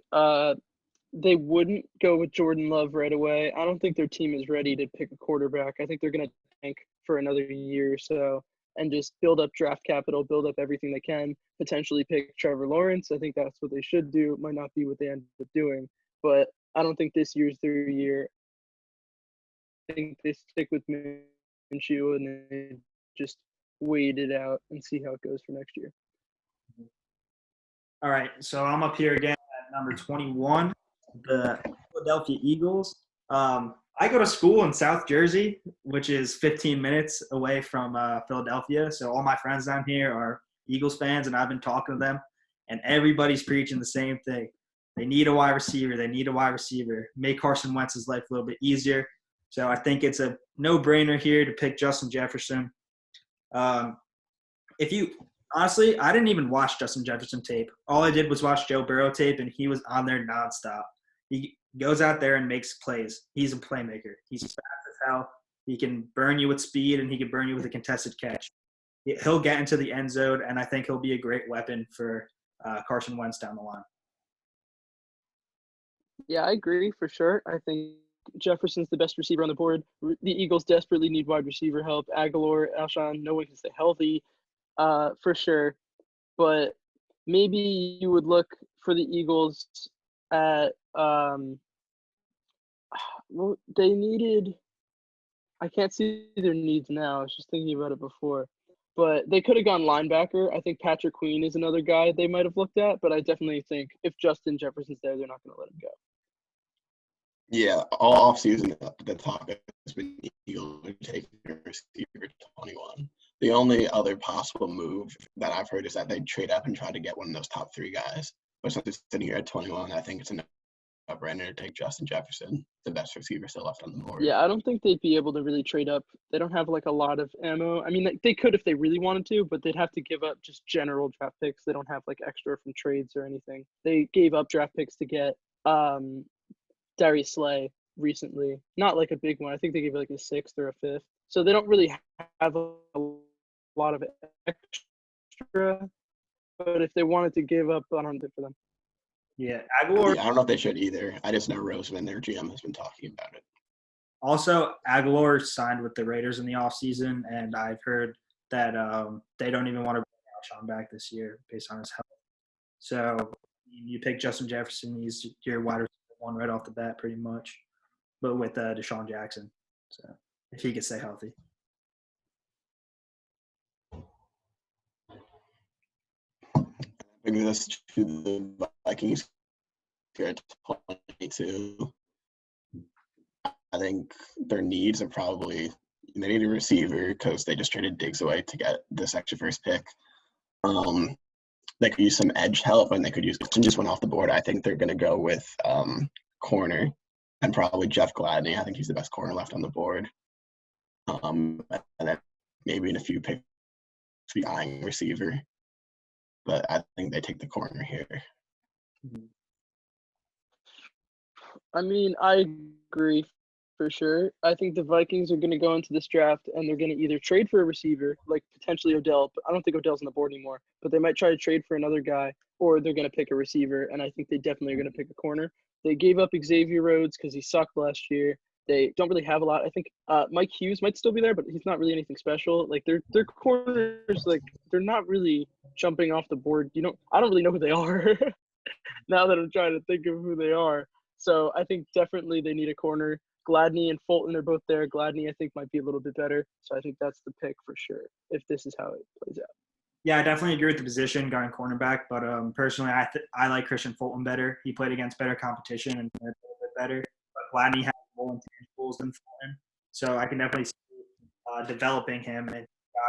they wouldn't go with Jordan Love right away. I don't think their team is ready to pick a quarterback. I think they're going to tank for another year or so and just build up draft capital, build up everything they can, potentially pick Trevor Lawrence. I think that's what they should do. It might not be what they end up doing, but I don't think this year's their year. I think they stick with Minshew and they just wait it out and see how it goes for next year. All right, so I'm up here again at number 21, the Philadelphia Eagles. I go to school in South Jersey, which is 15 minutes away from Philadelphia. So all my friends down here are Eagles fans, and I've been talking to them, and everybody's preaching the same thing. They need a wide receiver. They need a wide receiver. Make Carson Wentz's life a little bit easier. So I think it's a no-brainer here to pick Justin Jefferson. Honestly, I didn't even watch Justin Jefferson tape. All I did was watch Joe Burrow tape, and he was on there nonstop. He goes out there and makes plays. He's a playmaker. He's fast as hell. He can burn you with speed, and he can burn you with a contested catch. He'll get into the end zone, and I think he'll be a great weapon for Carson Wentz down the line. Yeah, I agree for sure. I think Jefferson's the best receiver on the board. The Eagles desperately need wide receiver help. Aguilar, Alshon, no one can stay healthy, for sure. But maybe you would look for the Eagles at well, they needed. I can't see their needs now. I was just thinking about it before. But they could have gone linebacker. I think Patrick Queen is another guy they might have looked at. But I definitely think if Justin Jefferson's there, they're not going to let him go. Yeah, all offseason, the topic has been Eagles taking a receiver to 21. The only other possible move that I've heard is that they trade up and try to get one of those top three guys. But since it's sitting here at 21, I think it's a no-brainer to take Justin Jefferson, the best receiver still left on the board. Yeah, I don't think they'd be able to really trade up. They don't have like a lot of ammo. I mean, they could if they really wanted to, but they'd have to give up just general draft picks. They don't have like extra from trades or anything. They gave up draft picks to get Darius Slay recently. Not like a big one. I think they gave like a 6th or a 5th. So they don't really have a lot of extra. But if they wanted to give up, I don't think for them. Yeah, Aguilar. Yeah, I don't know if they should either. I just know Roseman, their GM, has been talking about it. Also, Aguilar signed with the Raiders in the offseason, and I've heard that they don't even want to bring Alshon back this year based on his health. So you pick Justin Jefferson, he's your wide receiver one right off the bat pretty much, but with Deshaun Jackson. So if he could stay healthy. Bring this to the Vikings here at 22. I think their needs are probably they need a receiver because they just traded Diggs away to get this extra first pick. They could use some edge help, and they could use just went off the board. I think they're going to go with corner and probably Jeff Gladney. I think he's the best corner left on the board. And then maybe in a few picks, be eyeing receiver. But I think they take the corner here. I mean, I agree for sure. I think the Vikings are going to go into this draft and they're going to either trade for a receiver, like potentially Odell, but I don't think Odell's on the board anymore, but they might try to trade for another guy, or they're going to pick a receiver, and I think they definitely are going to pick a corner. They gave up Xavier Rhodes because he sucked last year. They don't really have a lot. I think Mike Hughes might still be there, but he's not really anything special. Like their corners, like they're not really jumping off the board. I don't really know who they are now that I'm trying to think of who they are. So I think definitely they need a corner. Gladney and Fulton are both there. Gladney, I think, might be a little bit better. So I think that's the pick for sure, if this is how it plays out. Yeah, I definitely agree with the position going cornerback, but personally, I like Christian Fulton better. He played against better competition and played a little bit better. But Gladney has more intangibles than Fulton, so I can definitely see developing him and a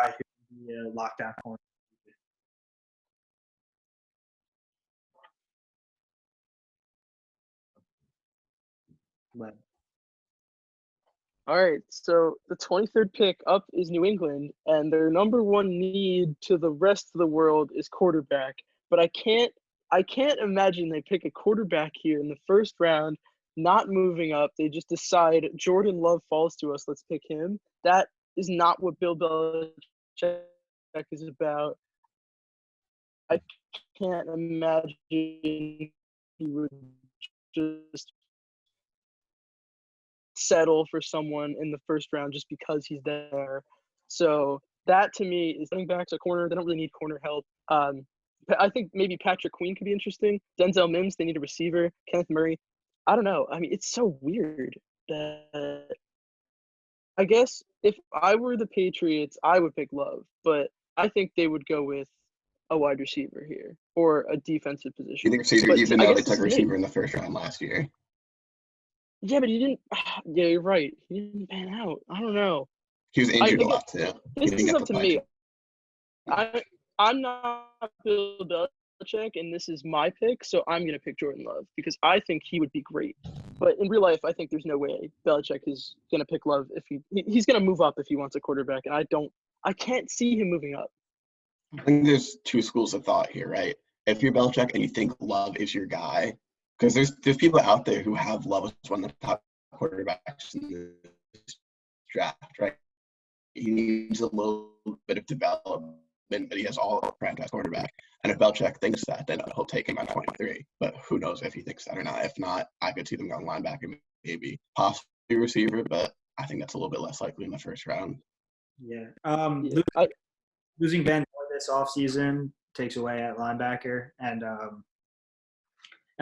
guy who can be a lockdown corner. But All right, so the 23rd pick up is New England, and their number one need to the rest of the world is quarterback. But I can't imagine they pick a quarterback here in the first round, not moving up. They just decide Jordan Love falls to us. Let's pick him. That is not what Bill Belichick is about. I can't imagine he would just settle for someone in the first round just because he's there. So that to me is running backs a corner. They don't really need corner help. I think maybe Patrick Queen could be interesting. Denzel Mims, they need a receiver. Kenneth Murray. I don't know. I mean, it's so weird that I guess if I were the Patriots, I would pick Love, but I think they would go with a wide receiver here or a defensive You position. think receiver, But even I though guess they this took is me. receiver in the first round last year? Yeah, but he didn't. Yeah, you're right. He didn't pan out. I don't know. He was injured a lot too. He This didn't is get up to to play. me. I'm not Bill Belichick, and this is my pick, so I'm gonna pick Jordan Love because I think he would be great. But in real life, I think there's no way Belichick is gonna pick Love if he's gonna move up if he wants a quarterback, and I can't see him moving up. I think there's two schools of thought here, right? If you're Belichick and you think Love is your guy, because there's people out there who have Love as one of the top quarterbacks in this draft, right? He needs a little bit of development, but he has all franchise quarterback. And if Belichick thinks that, then he'll take him at 23. But who knows if he thinks that or not. If not, I could see them going linebacker, maybe possibly receiver, but I think that's a little bit less likely in the first round. yeah, Yeah, losing Van Dorn this offseason takes away at linebacker, and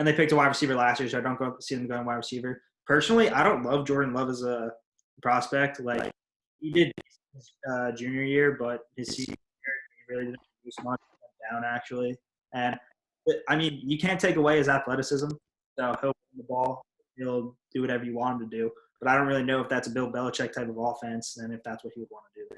they picked a wide receiver last year, so I don't see them going wide receiver. Personally, I don't love Jordan Love as a prospect. Like he did his junior year, but his senior year he really didn't produce much. He went down actually, and I mean you can't take away his athleticism. So he'll win the ball, he'll do whatever you want him to do. But I don't really know if that's a Bill Belichick type of offense, and if that's what he would want to do.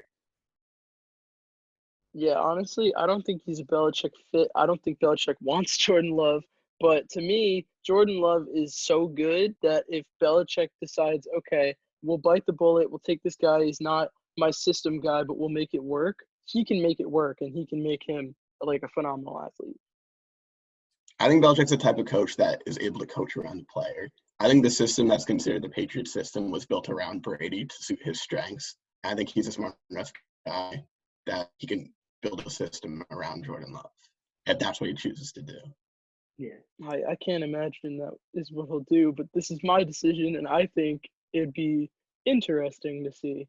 yeah, honestly, I don't think he's a Belichick fit. I don't think Belichick wants Jordan Love. But to me, Jordan Love is so good that if Belichick decides, okay, we'll bite the bullet, we'll take this guy, he's not my system guy, but we'll make it work, he can make it work and he can make him like a phenomenal athlete. I think Belichick's the type of coach that is able to coach around the player. I think the system that's considered the Patriots system was built around Brady to suit his strengths. I think he's a smart enough guy that he can build a system around Jordan Love if that's what he chooses to do. Yeah. I can't imagine that is what he'll do, but this is my decision, and I think it'd be interesting to see.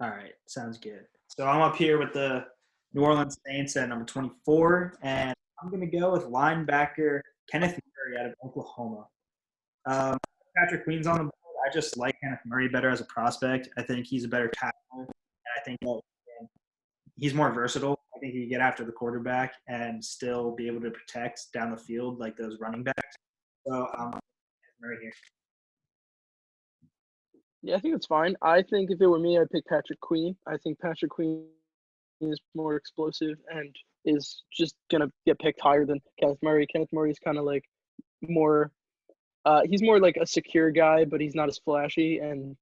All right, sounds good. So I'm up here with the New Orleans Saints at number 24, and I'm going to go with linebacker Kenneth Murray out of Oklahoma. Um, Patrick Queen's on the board. I just like Kenneth Murray better as a prospect. I think he's a better tackler, and I think that he's more versatile. I think he can get after the quarterback and still be able to protect down the field like those running backs. So Murray here. Yeah, I think it's fine. I think if it were me, I'd pick Patrick Queen. I think Patrick Queen is more explosive and is just gonna get picked higher than Kenneth Murray. Kenneth Murray is kind of like more. He's more like a secure guy, but he's not as flashy. And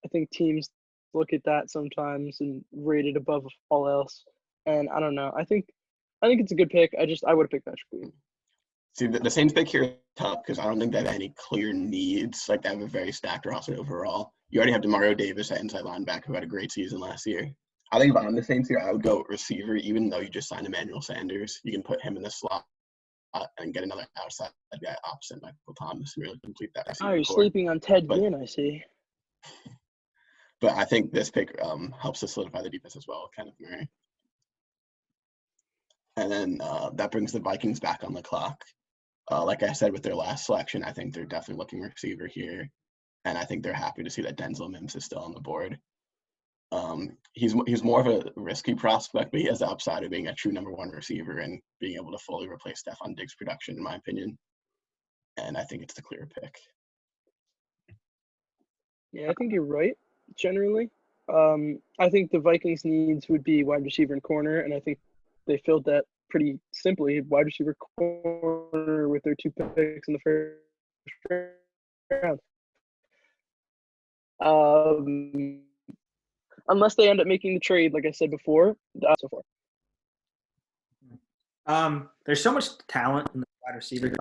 I think teams look at that sometimes and rate it above all else. And I don't know. I think it's a good pick. I would pick Patrick Queen. See, the Saints pick here is tough because I don't think they have any clear needs. Like, they have a very stacked roster overall. You already have Demario Davis at inside linebacker, who had a great season last year. I think if I'm the Saints here, I would go receiver, even though you just signed Emmanuel Sanders. You can put him in the slot and get another outside guy opposite Michael Thomas and really complete that Oh, receiving you're core. sleeping on Ted But- Ginn, I see. But I think this pick helps to solidify the defense as well, Kenneth Murray. And then that brings the Vikings back on the clock. Like I said with their last selection, I think they're definitely looking receiver here. And I think they're happy to see that Denzel Mims is still on the board. He's more of a risky prospect, but he has the upside of being a true number one receiver and being able to fully replace Stephon Diggs' production, in my opinion. And I think it's the clear pick. Yeah, I think you're right, generally. I think the Vikings' needs would be wide receiver and corner, and I think they filled that pretty simply. Wide receiver corner with their 2 picks in the first round. Unless they end up making the trade, like I said before, so far. There's so much talent in the wide receiver,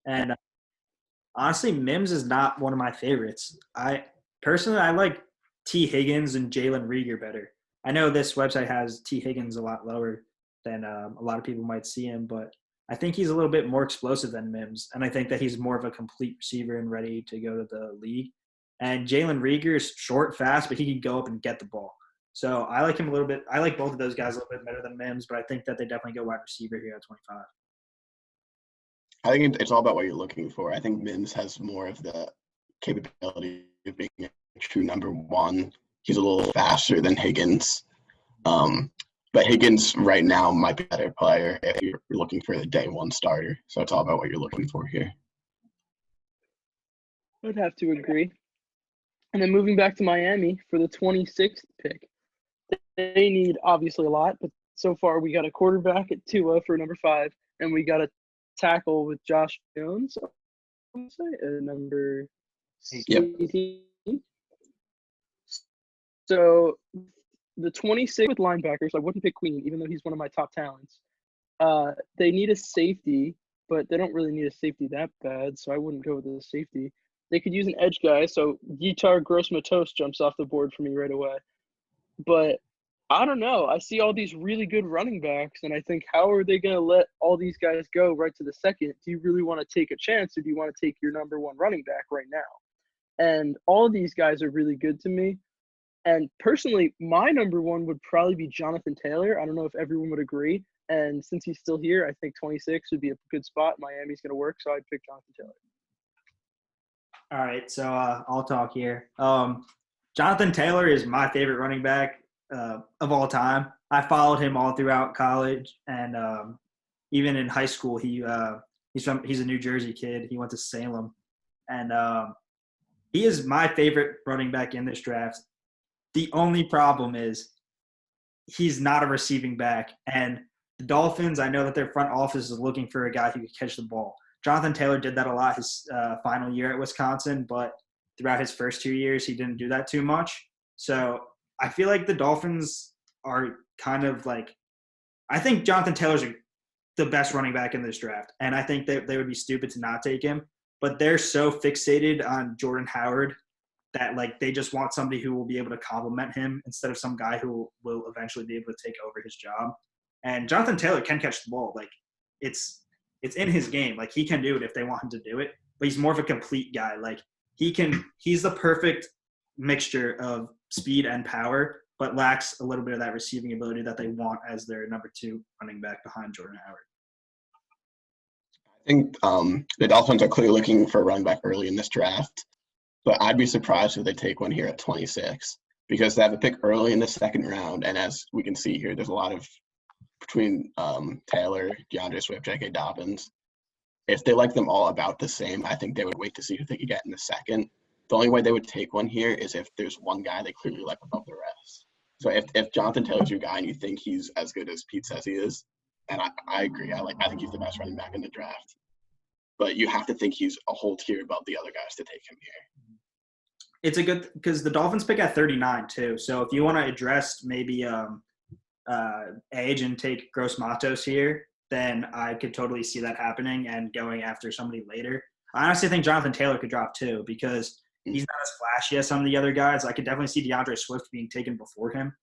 and honestly, Mims is not one of my favorites. I like T. Higgins and Jalen Reagor better. I know this website has T. Higgins a lot lower than a lot of people might see him, but I think he's a little bit more explosive than Mims, and I think that he's more of a complete receiver and ready to go to the league. And Jalen Reagor is short, fast, but he can go up and get the ball. So I like him a little bit. I like both of those guys a little bit better than Mims, but I think that they definitely go wide receiver here at 25. I think it's all about what you're looking for. I think Mims has more of the capability of being a true number one. He's a little faster than Higgins. But Higgins right now might be a better player if you're looking for the day one starter. So it's all about what you're looking for here. I'd have to agree. And then moving back to Miami for the 26th pick. They need obviously a lot, but so far we got a quarterback at Tua for number 5, and we got a tackle with Josh Jones, number 18. So the 26th with linebackers, I wouldn't pick Queen, even though he's one of my top talents. They need a safety, but they don't really need a safety that bad, so I wouldn't go with a safety. They could use an edge guy, so Guitar Gross-Matos jumps off the board for me right away. But I don't know. I see all these really good running backs, and I think, how are they going to let all these guys go right to the second? Do you really want to take a chance, or do you want to take your number one running back right now? And all of these guys are really good to me. And personally, my number one would probably be Jonathan Taylor. I don't know if everyone would agree. And since he's still here, I think 26 would be a good spot. Miami's going to work, so I'd pick Jonathan Taylor. All right, so I'll talk here. Jonathan Taylor is my favorite running back of all time. I followed him all throughout college, and even in high school. He's a New Jersey kid. He went to Salem, and he is my favorite running back in this draft. The only problem is he's not a receiving back, and the Dolphins, I know that their front office is looking for a guy who can catch the ball. Jonathan Taylor did that a lot his final year at Wisconsin, but throughout his first 2 years, he didn't do that too much. So I feel like the Dolphins are kind of like – I think Jonathan Taylor's the best running back in this draft, and I think they would be stupid to not take him. But they're so fixated on Jordan Howard that, like, they just want somebody who will be able to complement him instead of some guy who will eventually be able to take over his job. And Jonathan Taylor can catch the ball. Like, it's in his game. Like, he can do it if they want him to do it. But he's more of a complete guy. Like, he's the perfect mixture of speed and power, but lacks a little bit of that receiving ability that they want as their number 2 running back behind Jordan Howard. I think the Dolphins are clearly looking for a running back early in this draft, but I'd be surprised if they take one here at 26 because they have a pick early in the second round, and as we can see here, there's a lot of between Taylor, DeAndre Swift, J.K. Dobbins. If they like them all about the same, I think they would wait to see who they could get in the second. The only way they would take one here is if there's one guy they clearly like above the rest. So if Jonathan Taylor's your guy and you think he's as good as Pete says he is, and I agree, I think he's the best running back in the draft. But you have to think he's a whole tier above the other guys to take him here. It's a good – because the Dolphins pick at 39 too. So if you want to address maybe age and take Gross Matos here, then I could totally see that happening and going after somebody later. I honestly think Jonathan Taylor could drop too because he's not as flashy as some of the other guys. I could definitely see DeAndre Swift being taken before him.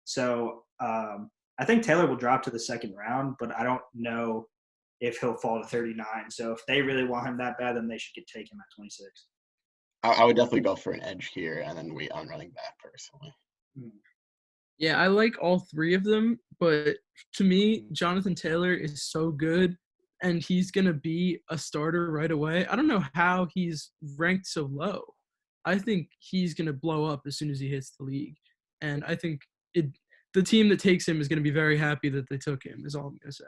So I think Taylor will drop to the second round, but I don't know if he'll fall to 39. So if they really want him that bad, then they should take him at 26. I would definitely go for an edge here and then wait on running back personally. Yeah, I like all three of them, but to me, Jonathan Taylor is so good, and he's going to be a starter right away. I don't know how he's ranked so low. I think he's going to blow up as soon as he hits the league, and I think the team that takes him is going to be very happy that they took him, is all I'm going to say.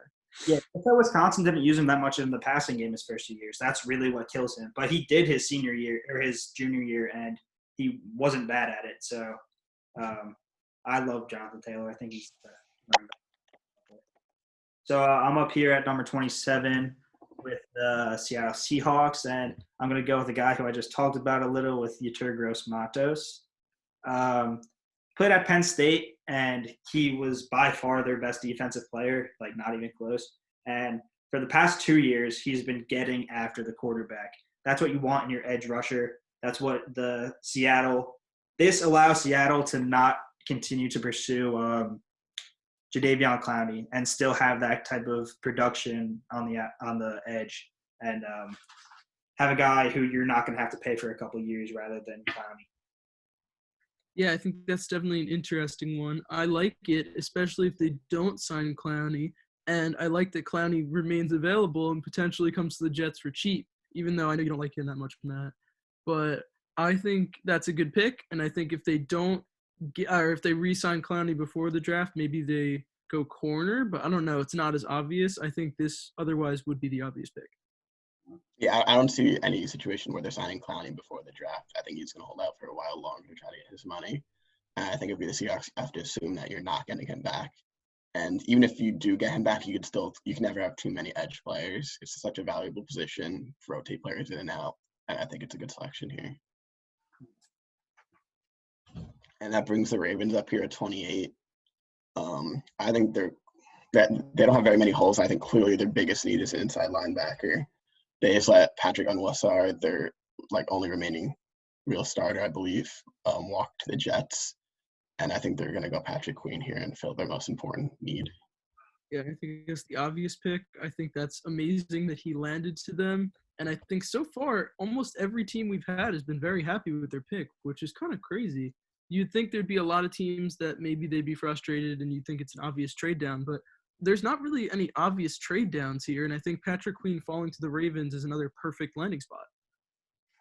Yeah, so Wisconsin didn't use him that much in the passing game his first 2 years. That's really what kills him. But he did his senior year or his junior year, and he wasn't bad at it. So I love Jonathan Taylor. I think he's the running back. So I'm up here at number 27 with the Seattle Seahawks, and I'm going to go with the guy who I just talked about a little with Yetur Gross-Matos. Played at Penn State, and he was by far their best defensive player, like not even close. And for the past 2 years, he's been getting after the quarterback. That's what you want in your edge rusher. That's what this allows Seattle to not continue to pursue Jadeveon Clowney and still have that type of production on the edge and have a guy who you're not going to have to pay for a couple years rather than Clowney. Yeah, I think that's definitely an interesting one. I like it, especially if they don't sign Clowney. And I like that Clowney remains available and potentially comes to the Jets for cheap, even though I know you don't like him that much from that. But I think that's a good pick. And I think if they don't or if they re-sign Clowney before the draft, maybe they go corner. But I don't know. It's not as obvious. I think this otherwise would be the obvious pick. Yeah, I don't see any situation where they're signing Clowney before the draft. I think he's going to hold out for a while longer to try to get his money. And I think if you're the Seahawks, you have to assume that you're not getting him back. And even if you do get him back, you can never have too many edge players. It's such a valuable position to rotate players in and out. And I think it's a good selection here. And that brings the Ravens up here at 28. I think they don't have very many holes. I think clearly their biggest need is an inside linebacker. They just let Patrick Onwuasor, their only remaining real starter, I believe, walk to the Jets. And I think they're going to go Patrick Queen here and fill their most important need. Yeah, I think it's the obvious pick. I think that's amazing that he landed to them. And I think so far, almost every team we've had has been very happy with their pick, which is kind of crazy. You'd think there'd be a lot of teams that maybe they'd be frustrated and you'd think it's an obvious trade down, but there's not really any obvious trade downs here. And I think Patrick Queen falling to the Ravens is another perfect landing spot.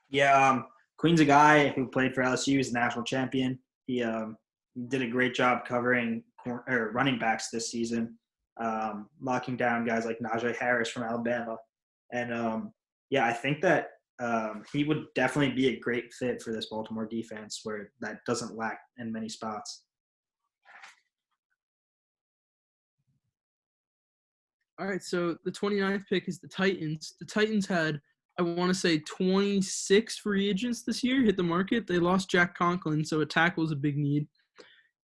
Yeah, Queen's a guy who played for LSU. He's a national champion. He did a great job covering running backs this season, locking down guys like Najee Harris from Alabama. And, I think that he would definitely be a great fit for this Baltimore defense where that doesn't lack in many spots. All right, so the 29th pick is the Titans. The Titans had, I want to say, 26 free agents this year hit the market. They lost Jack Conklin, so a tackle is a big need.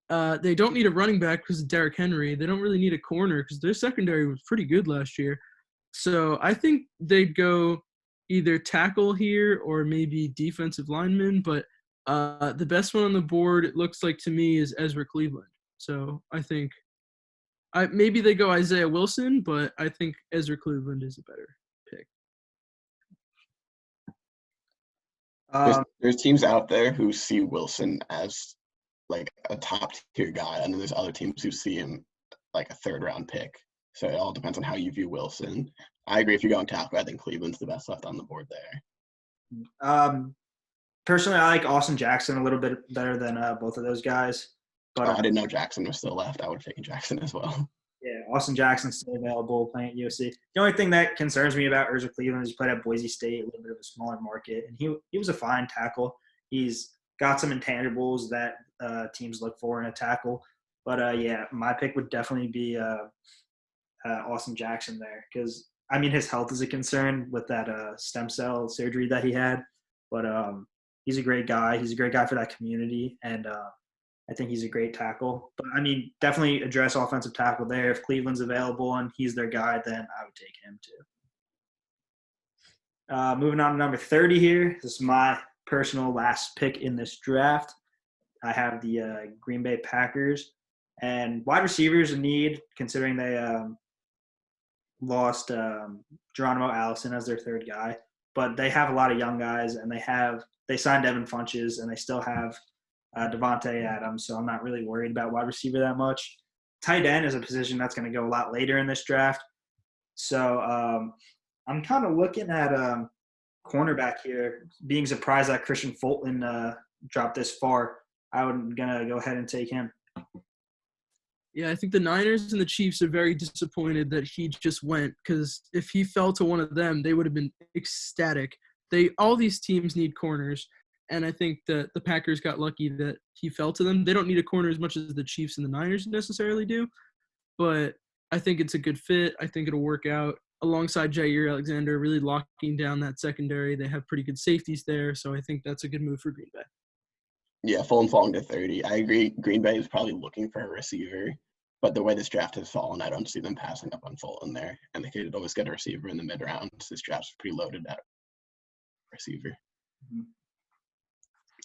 They don't need a running back because of Derrick Henry. They don't really need a corner because their secondary was pretty good last year. So I think they'd go either tackle here or maybe defensive lineman. But the best one on the board, it looks like to me, is Ezra Cleveland. So I think maybe they go Isaiah Wilson, but I think Ezra Cleveland is a better pick. There's teams out there who see Wilson as a top tier guy, and then there's other teams who see him like a third round pick. So it all depends on how you view Wilson. I agree if you're going tackle, I think Cleveland's the best left on the board there. Personally, I like Austin Jackson a little bit better than both of those guys. But I didn't know Jackson was still left. I would have taken Jackson as well. Yeah, Austin Jackson's still available playing at USC. The only thing that concerns me about Ezra Cleveland is he played at Boise State, a little bit of a smaller market, and he was a fine tackle. He's got some intangibles that teams look for in a tackle. But, my pick would definitely be Austin Jackson there because, his health is a concern with that stem cell surgery that he had. But he's a great guy. He's a great guy for that community. And I think he's a great tackle. But, I mean, definitely address offensive tackle there. If Cleveland's available and he's their guy, then I would take him too. Moving on to number 30 here. This is my personal last pick in this draft. I have the Green Bay Packers. And wide receivers a need, considering they lost Geronimo Allison as their third guy. But they have a lot of young guys, and they signed Devin Funches, and they still have Devontae Adams. So I'm not really worried about wide receiver that much. Tight end is a position that's going to go a lot later in this draft. So I'm kind of looking at cornerback here, being surprised that Christian Fulton dropped this far. I'm going to go ahead and take him. Yeah, I think the Niners and the Chiefs are very disappointed that he just went, because if he fell to one of them, they would have been ecstatic. All these teams need corners, and I think that the Packers got lucky that he fell to them. They don't need a corner as much as the Chiefs and the Niners necessarily do, but I think it's a good fit. I think it'll work out alongside Jair Alexander, really locking down that secondary. They have pretty good safeties there, so I think that's a good move for Green Bay. Yeah, Fulton falling to 30. I agree. Green Bay is probably looking for a receiver, but the way this draft has fallen, I don't see them passing up on Fulton there. And they could always get a receiver in the mid-rounds. This draft's pretty loaded at receiver. Mm-hmm.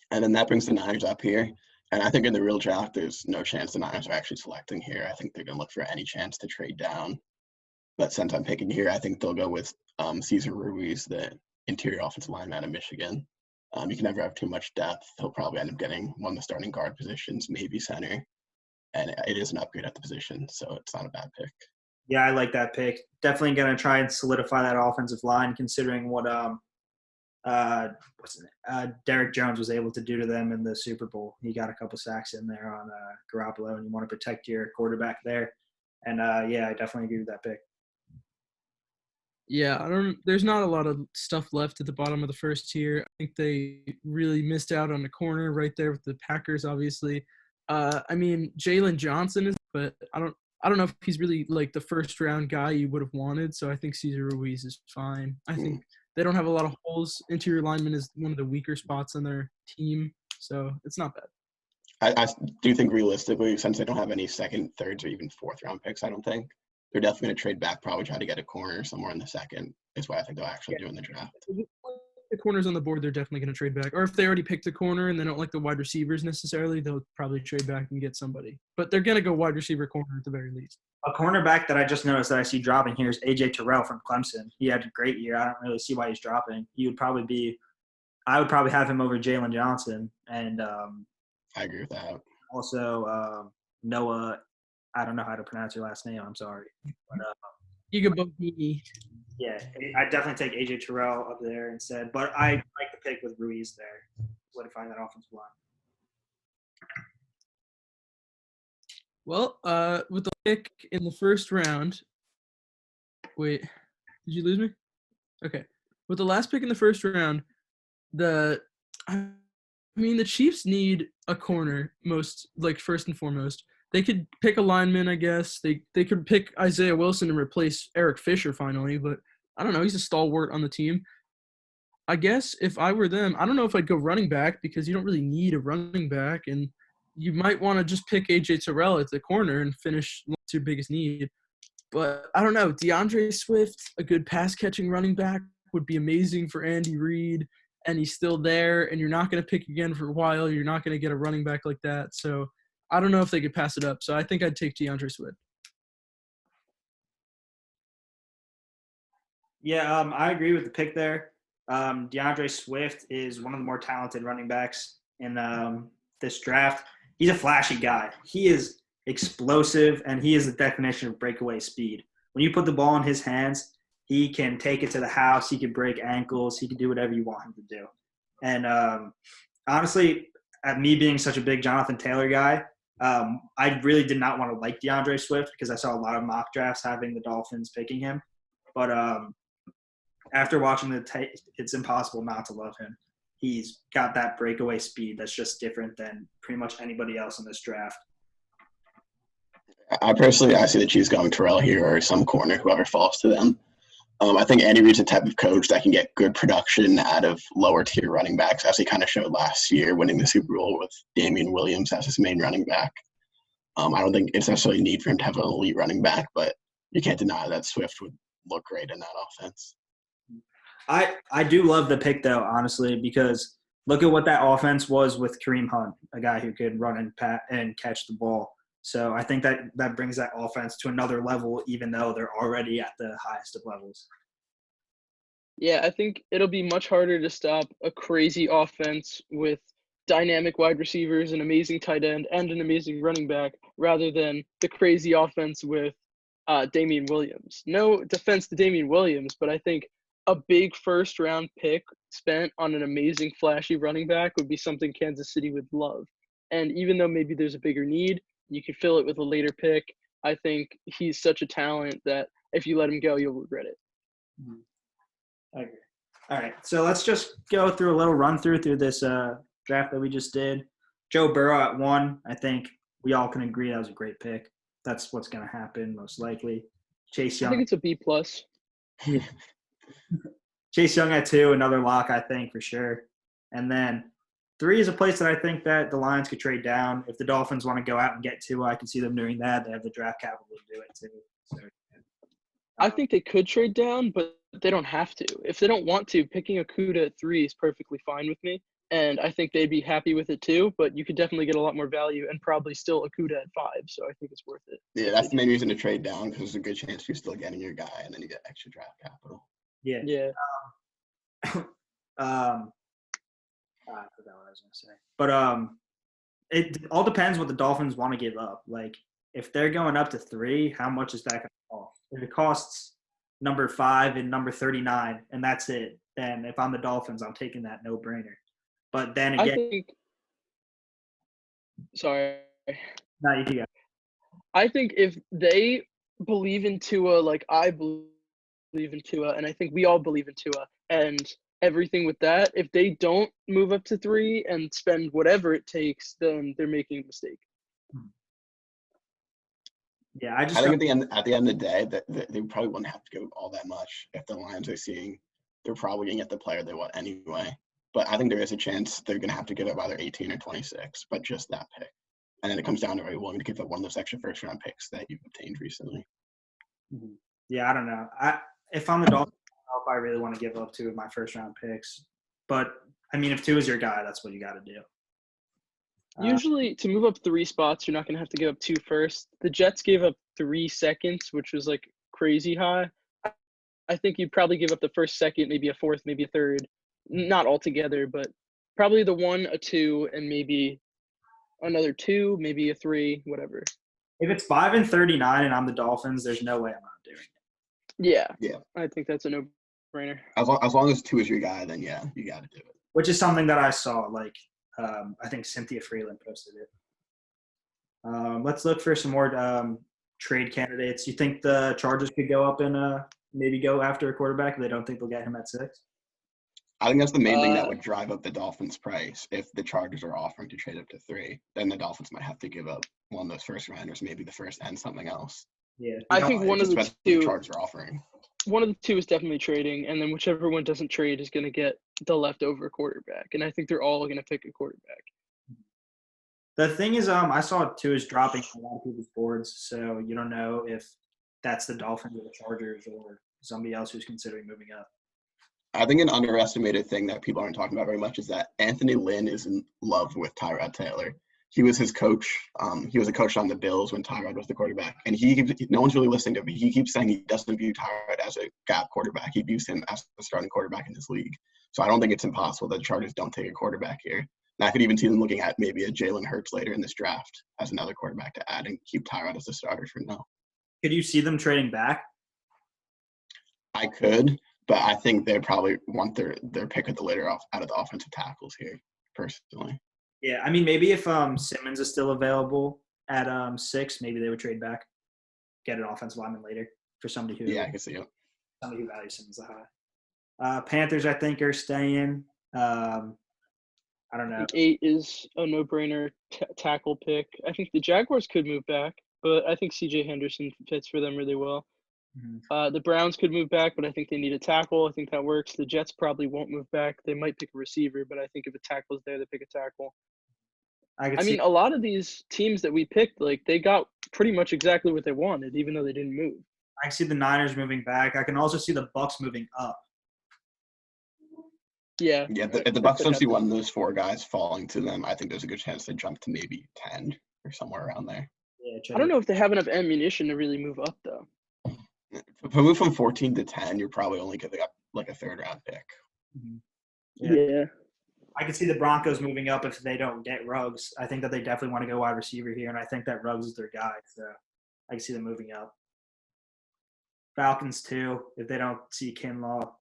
And then that brings the Niners up here. And I think in the real draft, there's no chance the Niners are actually selecting here. I think they're going to look for any chance to trade down. But since I'm picking here, I think they'll go with Cesar Ruiz, the interior offensive lineman out of Michigan. You can never have too much depth. He'll probably end up getting one of the starting guard positions, maybe center. And it is an upgrade at the position, so it's not a bad pick. Yeah, I like that pick. Definitely going to try and solidify that offensive line, considering what Derek Jones was able to do to them in the Super Bowl. He got a couple sacks in there on Garoppolo, and you want to protect your quarterback there. And, yeah, I definitely agree with that pick. Yeah, there's not a lot of stuff left at the bottom of the first tier. I think they really missed out on the corner right there with the Packers, obviously. I mean, Jalen Johnson is, but I don't know if he's really like the first round guy you would have wanted. So I think Cesar Ruiz is fine. I think they don't have a lot of holes. Interior lineman is one of the weaker spots on their team, so it's not bad. I do think realistically, since they don't have any second, thirds, or even fourth round picks, I don't think they're definitely going to trade back, probably try to get a corner somewhere in the second. Is what I think they'll actually do in the draft. The corners on the board, they're definitely going to trade back. Or if they already picked a corner and they don't like the wide receivers necessarily, they'll probably trade back and get somebody. But they're going to go wide receiver corner at the very least. A cornerback that I just noticed that I see dropping here is A.J. Terrell from Clemson. He had a great year. I don't really see why he's dropping. I would probably have him over Jalen Johnson. And I agree with that. Also, Noah, I don't know how to pronounce your last name. I'm sorry. But, Igabogini. Yeah, I'd definitely take A.J. Terrell up there instead. But I like the pick with Ruiz there, solidifying that offensive line. Well, with the pick in the first round – wait, did you lose me? Okay. With the last pick in the first round, the Chiefs need a corner first and foremost. They could pick a lineman, I guess. They could pick Isaiah Wilson and replace Eric Fisher finally, but I don't know. He's a stalwart on the team. I guess if I were them, I don't know if I'd go running back because you don't really need a running back, and you might want to just pick A.J. Terrell at the corner and finish what's your biggest need. But I don't know. DeAndre Swift, a good pass-catching running back, would be amazing for Andy Reid, and he's still there, and you're not going to pick again for a while. You're not going to get a running back like that, so – I don't know if they could pass it up, so I think I'd take DeAndre Swift. Yeah, I agree with the pick there. DeAndre Swift is one of the more talented running backs in this draft. He's a flashy guy. He is explosive, and he is the definition of breakaway speed. When you put the ball in his hands, he can take it to the house. He can break ankles. He can do whatever you want him to do. And honestly, at me being such a big Jonathan Taylor guy, I really did not want to like DeAndre Swift because I saw a lot of mock drafts having the Dolphins picking him. But after watching the tape, it's impossible not to love him. He's got that breakaway speed that's just different than pretty much anybody else in this draft. I see the Chiefs going Terrell here or some corner, whoever falls to them. I think Andy Reid's the type of coach that can get good production out of lower tier running backs, as he kind of showed last year, winning the Super Bowl with Damian Williams as his main running back. I don't think it's necessarily a need for him to have an elite running back, but you can't deny that Swift would look great in that offense. I do love the pick, though, honestly, because look at what that offense was with Kareem Hunt, a guy who could run and catch the ball. So I think that brings that offense to another level, even though they're already at the highest of levels. Yeah, I think it'll be much harder to stop a crazy offense with dynamic wide receivers, an amazing tight end, and an amazing running back, rather than the crazy offense with Damian Williams. No defense to Damian Williams, but I think a big first-round pick spent on an amazing, flashy running back would be something Kansas City would love. And even though maybe there's a bigger need, you can fill it with a later pick. I think he's such a talent that if you let him go, you'll regret it. I agree. All right, so let's just go through a little run-through this draft that we just did. Joe Burrow at 1, I think we all can agree that was a great pick. That's what's going to happen most likely. Chase I Young. think it's a B+. Chase Young at 2, another lock, I think, for sure. And then 3 is a place that I think that the Lions could trade down. If the Dolphins want to go out and get Tua, I can see them doing that. They have the draft capital to do it too. So, I think they could trade down, but they don't have to. If they don't want to, picking Okudah at 3 is perfectly fine with me. And I think they'd be happy with it too, but you could definitely get a lot more value and probably still Okudah at 5. So I think it's worth it. Yeah, that's the main reason to trade down, because there's a good chance you're still getting your guy and then you get extra draft capital. yeah. Yeah. I forgot what I was going to say. But it all depends what the Dolphins want to give up. Like, if they're going up to 3, how much is that going to cost? If it costs number 5 and number 39, and that's it, then if I'm the Dolphins, I'm taking that no-brainer. But then again, I think if they believe in Tua, like I believe in Tua, and I think we all believe in Tua, and everything with that, if they don't move up to 3 and spend whatever it takes, then they're making a mistake. Yeah, I think at the end of the day, that they probably wouldn't have to go all that much if the Lions are seeing they're probably going to get the player they want anyway. But I think there is a chance they're going to have to give up either 18 or 26, but just that pick. And then it comes down to, are you willing to give up one of those extra first-round picks that you've obtained recently? Yeah, I don't know. If I'm the Dolphins, I don't know if I really want to give up 2 of my first-round picks. But, I mean, if 2 is your guy, that's what you got to do. Usually, to move up 3 spots, you're not going to have to give up 2 first. The Jets gave up 3 seconds, which was, like, crazy high. I think you'd probably give up the first, second, maybe a 4th, maybe a 3rd. Not all together, but probably the 1, a 2, and maybe another 2, maybe a 3, whatever. If it's 5 and 39 and I'm the Dolphins, there's no way I'm not doing it. Yeah. I think that's a no-brainer. As long as 2 is your guy, then yeah, you got to do it. Which is something that I saw. Like, I think Cynthia Freeland posted it. Let's look for some more trade candidates. You think the Chargers could go up and maybe go after a quarterback if they don't think they'll get him at 6? I think that's the main thing that would drive up the Dolphins' price. If the Chargers are offering to trade up to 3, then the Dolphins might have to give up one of those first rounders, maybe the first and something else. Yeah, I think one of the 2 the Chargers are offering. One of the 2 is definitely trading, and then whichever one doesn't trade is going to get the leftover quarterback. And I think they're all going to pick a quarterback. The thing is, I saw 2 is dropping on a lot of people's boards, so you don't know if that's the Dolphins or the Chargers or somebody else who's considering moving up. I think an underestimated thing that people aren't talking about very much is that Anthony Lynn is in love with Tyrod Taylor. He was his coach. He was a coach on the Bills when Tyrod was the quarterback. And no one's really listening to him. He keeps saying he doesn't view Tyrod as a gap quarterback. He views him as the starting quarterback in this league. So I don't think it's impossible that the Chargers don't take a quarterback here. And I could even see them looking at maybe a Jalen Hurts later in this draft as another quarterback to add and keep Tyrod as the starter for now. Could you see them trading back? I could. But I think they probably want their pick of the litter out of the offensive tackles here, personally. Yeah, I mean, maybe if Simmons is still available at 6, maybe they would trade back, get an offensive lineman later for somebody who I can see it. Somebody who values Simmons a high. Panthers, I think, are staying. I don't know. 8 is a no-brainer tackle pick. I think the Jaguars could move back, but I think C.J. Henderson fits for them really well. The Browns could move back, but I think they need a tackle. I think that works. The Jets probably won't move back. They might pick a receiver, but I think if a tackle's there, they pick a tackle. I could I see. mean, a lot of these teams that we picked, like they got pretty much exactly what they wanted, even though they didn't move. I can see the Niners moving back. I can also see the Bucks moving up. Yeah. Yeah, if the that Bucks could don't see happen. one of those 4 guys falling to them, I think there's a good chance they jump to maybe 10 or somewhere around there. Yeah, I don't know if they have enough ammunition to really move up, though. If we move from 14 to 10, you're probably only giving up like a 3rd-round pick. Yeah. I can see the Broncos moving up if they don't get Ruggs. I think that they definitely want to go wide receiver here, and I think that Ruggs is their guy. So I can see them moving up. Falcons too. If they don't see Kinlaw,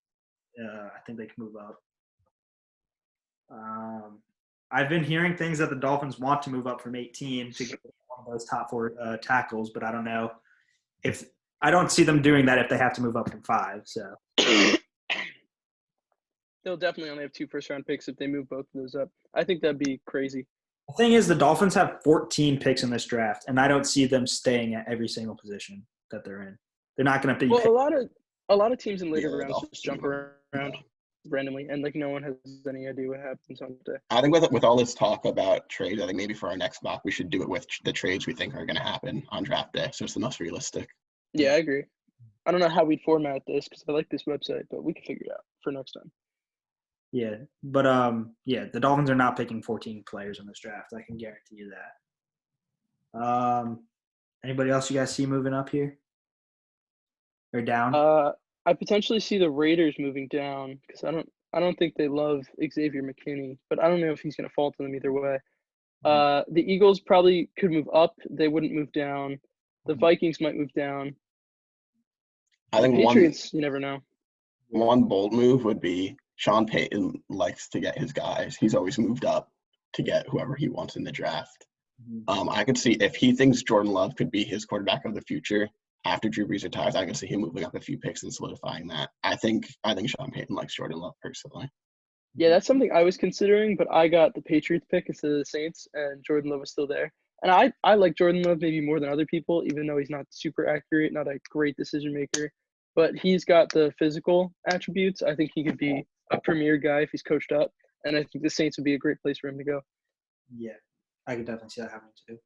I think they can move up. I've been hearing things that the Dolphins want to move up from 18 to get one of those top 4 tackles, but I don't know if I don't see them doing that if they have to move up from 5. So They'll definitely only have 2 first-round picks if they move both of those up. I think that'd be crazy. the thing is, the Dolphins have 14 picks in this draft, and I don't see them staying at every single position that they're in. They're not going to be. Well, a lot of teams in later Yeah, rounds just jump around randomly, and like no one has any idea what happens on the day. I think with all this talk about trades, I think maybe for our next mock, we should do it with the trades we think are going to happen on draft day. So it's the most realistic. Yeah, I agree. I don't know how we'd format this because I like this website, but we can figure it out for next time. Yeah, but the Dolphins are not picking 14 players in this draft. I can guarantee you that. Anybody else you guys see moving up here or down? I potentially see the Raiders moving down because I don't think they love Xavier McKinney, but I don't know if he's going to fall to them either way. The Eagles probably could move up. They wouldn't move down. The Vikings might move down. I think Patriots, you never know. One bold move would be Sean Payton likes to get his guys. He's always moved up to get whoever he wants in the draft. I could see if he thinks Jordan Love could be his quarterback of the future after Drew Brees retires, I can see him moving up a few picks and solidifying that. I think Sean Payton likes Jordan Love personally. Yeah, that's something I was considering, but I got the Patriots pick instead of the Saints, and Jordan Love was still there. And I like Jordan Love maybe more than other people, even though he's not super accurate, not a great decision maker. But he's got the physical attributes. I think he could be a premier guy if he's coached up, and I think the Saints would be a great place for him to go. Yeah, I could definitely see that happening too.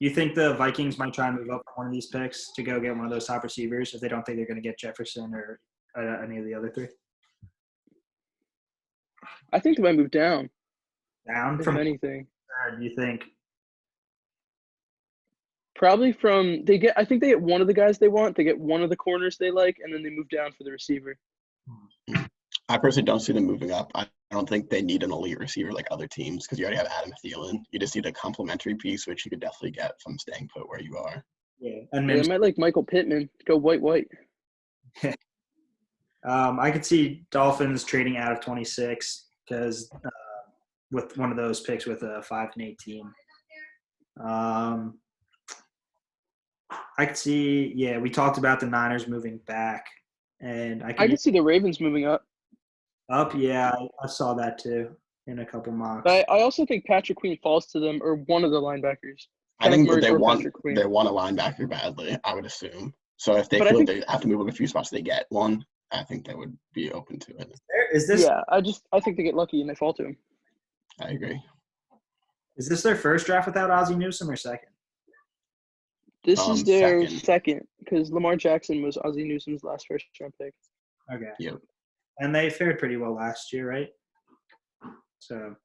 You think the Vikings might try and move up one of these picks to go get one of those top receivers if they don't think they're going to get Jefferson or any of the other 3? I think they might move down. Down if from anything. Do you think? Probably from I think they get one of the guys they want, they get one of the corners they like, and then they move down for the receiver. I personally don't see them moving up. I don't think they need an elite receiver like other teams because you already have Adam Thielen. You just need a complementary piece, which you could definitely get from staying put where you are. Yeah, and they might like Michael Pittman. Go white. I could see Dolphins trading out of 26 because with one of those picks with a 5 and 18. I could see. Yeah, we talked about the Niners moving back, and I could see the Ravens moving up. Up, yeah, I saw that too in a couple mocks. But I also think Patrick Queen falls to them, or one of the linebackers. I think they want a linebacker badly, I would assume. So if they feel they have to move up a few spots, they get one. I think they would be open to it. Is this? Yeah, I think they get lucky and they fall to him. I agree. Is this their first draft without Ozzie Newsome or second? This is their second because Lamar Jackson was Ozzie Newsome's last first-round pick. Okay. Yep. And they fared pretty well last year, right? So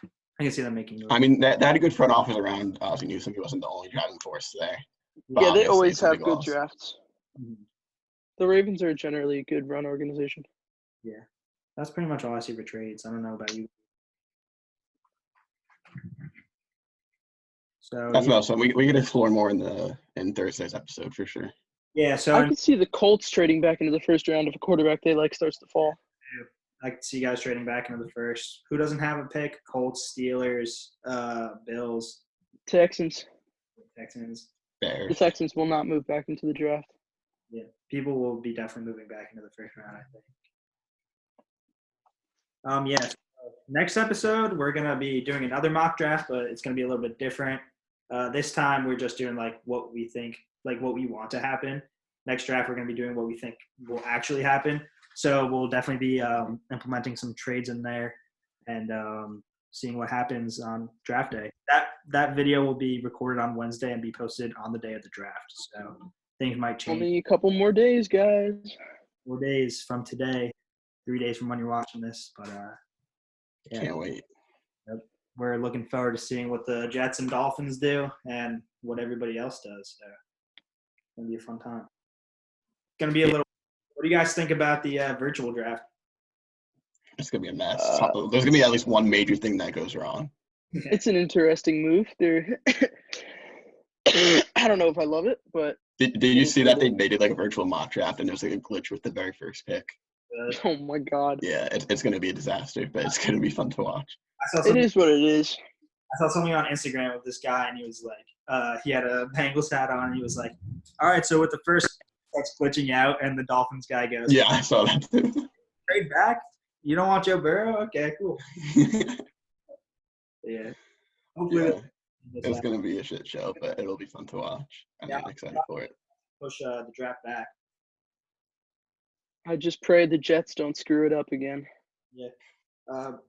I can see them making moves. I mean, they had a good front office around Ozzie Newsome. He wasn't the only driving force there. Yeah, they always have good drafts. Mm-hmm. The Ravens are generally a good run organization. Yeah. That's pretty much all I see for trades. I don't know about you. So that's awesome. We can explore more in Thursday's episode for sure. Yeah, so I can see the Colts trading back into the first round if a quarterback they like starts to fall. I can see guys trading back into the first. Who doesn't have a pick? Colts, Steelers, Bills, Texans. Bears. The Texans will not move back into the draft. Yeah, people will be definitely moving back into the first round, I think. Yes. Next episode, we're gonna be doing another mock draft, but it's gonna be a little bit different. This time, we're just doing like what we think, like what we want to happen. next draft, we're going to be doing what we think will actually happen. So we'll definitely be implementing some trades in there and seeing what happens on draft day. That video will be recorded on Wednesday and be posted on the day of the draft. So things might change. Only a couple more days, guys. 4 days from today, 3 days from when you're watching this. But yeah, Can't wait. we're looking forward to seeing what the Jets and Dolphins do and what everybody else does. So it's gonna be a fun time. It's gonna be a little. What do you guys think about the virtual draft? It's gonna be a mess. There's gonna be at least one major thing that goes wrong. It's an interesting move. There, I don't know if I love it, but Did you see that they did like a virtual mock draft and there was like a glitch with the very first pick? oh my god. Yeah, it's gonna be a disaster, but it's gonna be fun to watch. It is what it is. I saw something on Instagram of this guy, and he was like, he had a Bengals hat on, and he was like, all right, so with the first starts glitching out, and the Dolphins guy goes, Yeah, I saw that too. trade back? You don't want Joe Burrow? Okay, cool. Yeah. Hopefully Yeah, it's gonna be a shit show, but it'll be fun to watch. I'm excited for it. push the draft back. I just pray the Jets don't screw it up again. Yeah.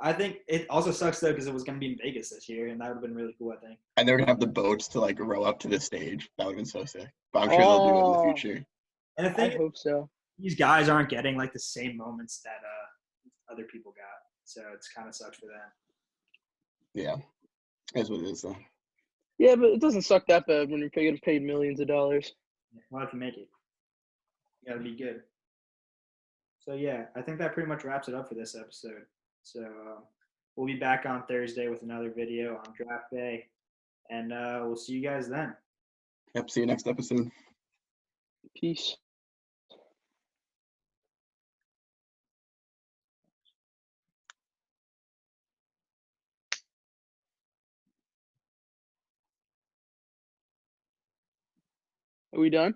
I think it also sucks, though, because it was going to be in Vegas this year, and that would have been really cool, I think. And they're gonna have the boats to like row up to the stage. That would have been so sick. But I'm sure they'll do it in the future. And I I think hope so. these guys aren't getting, like, the same moments that other people got. So it's kind of sucks for them. Yeah, that's what it is though. Yeah, but it doesn't suck that bad when you're getting paid millions of dollars. Well, if you make it, you got to be good. So, yeah, I think that pretty much wraps it up for this episode. So we'll be back on Thursday with another video on draft day, and we'll see you guys then. Yep, see you next episode. Peace. Are we done?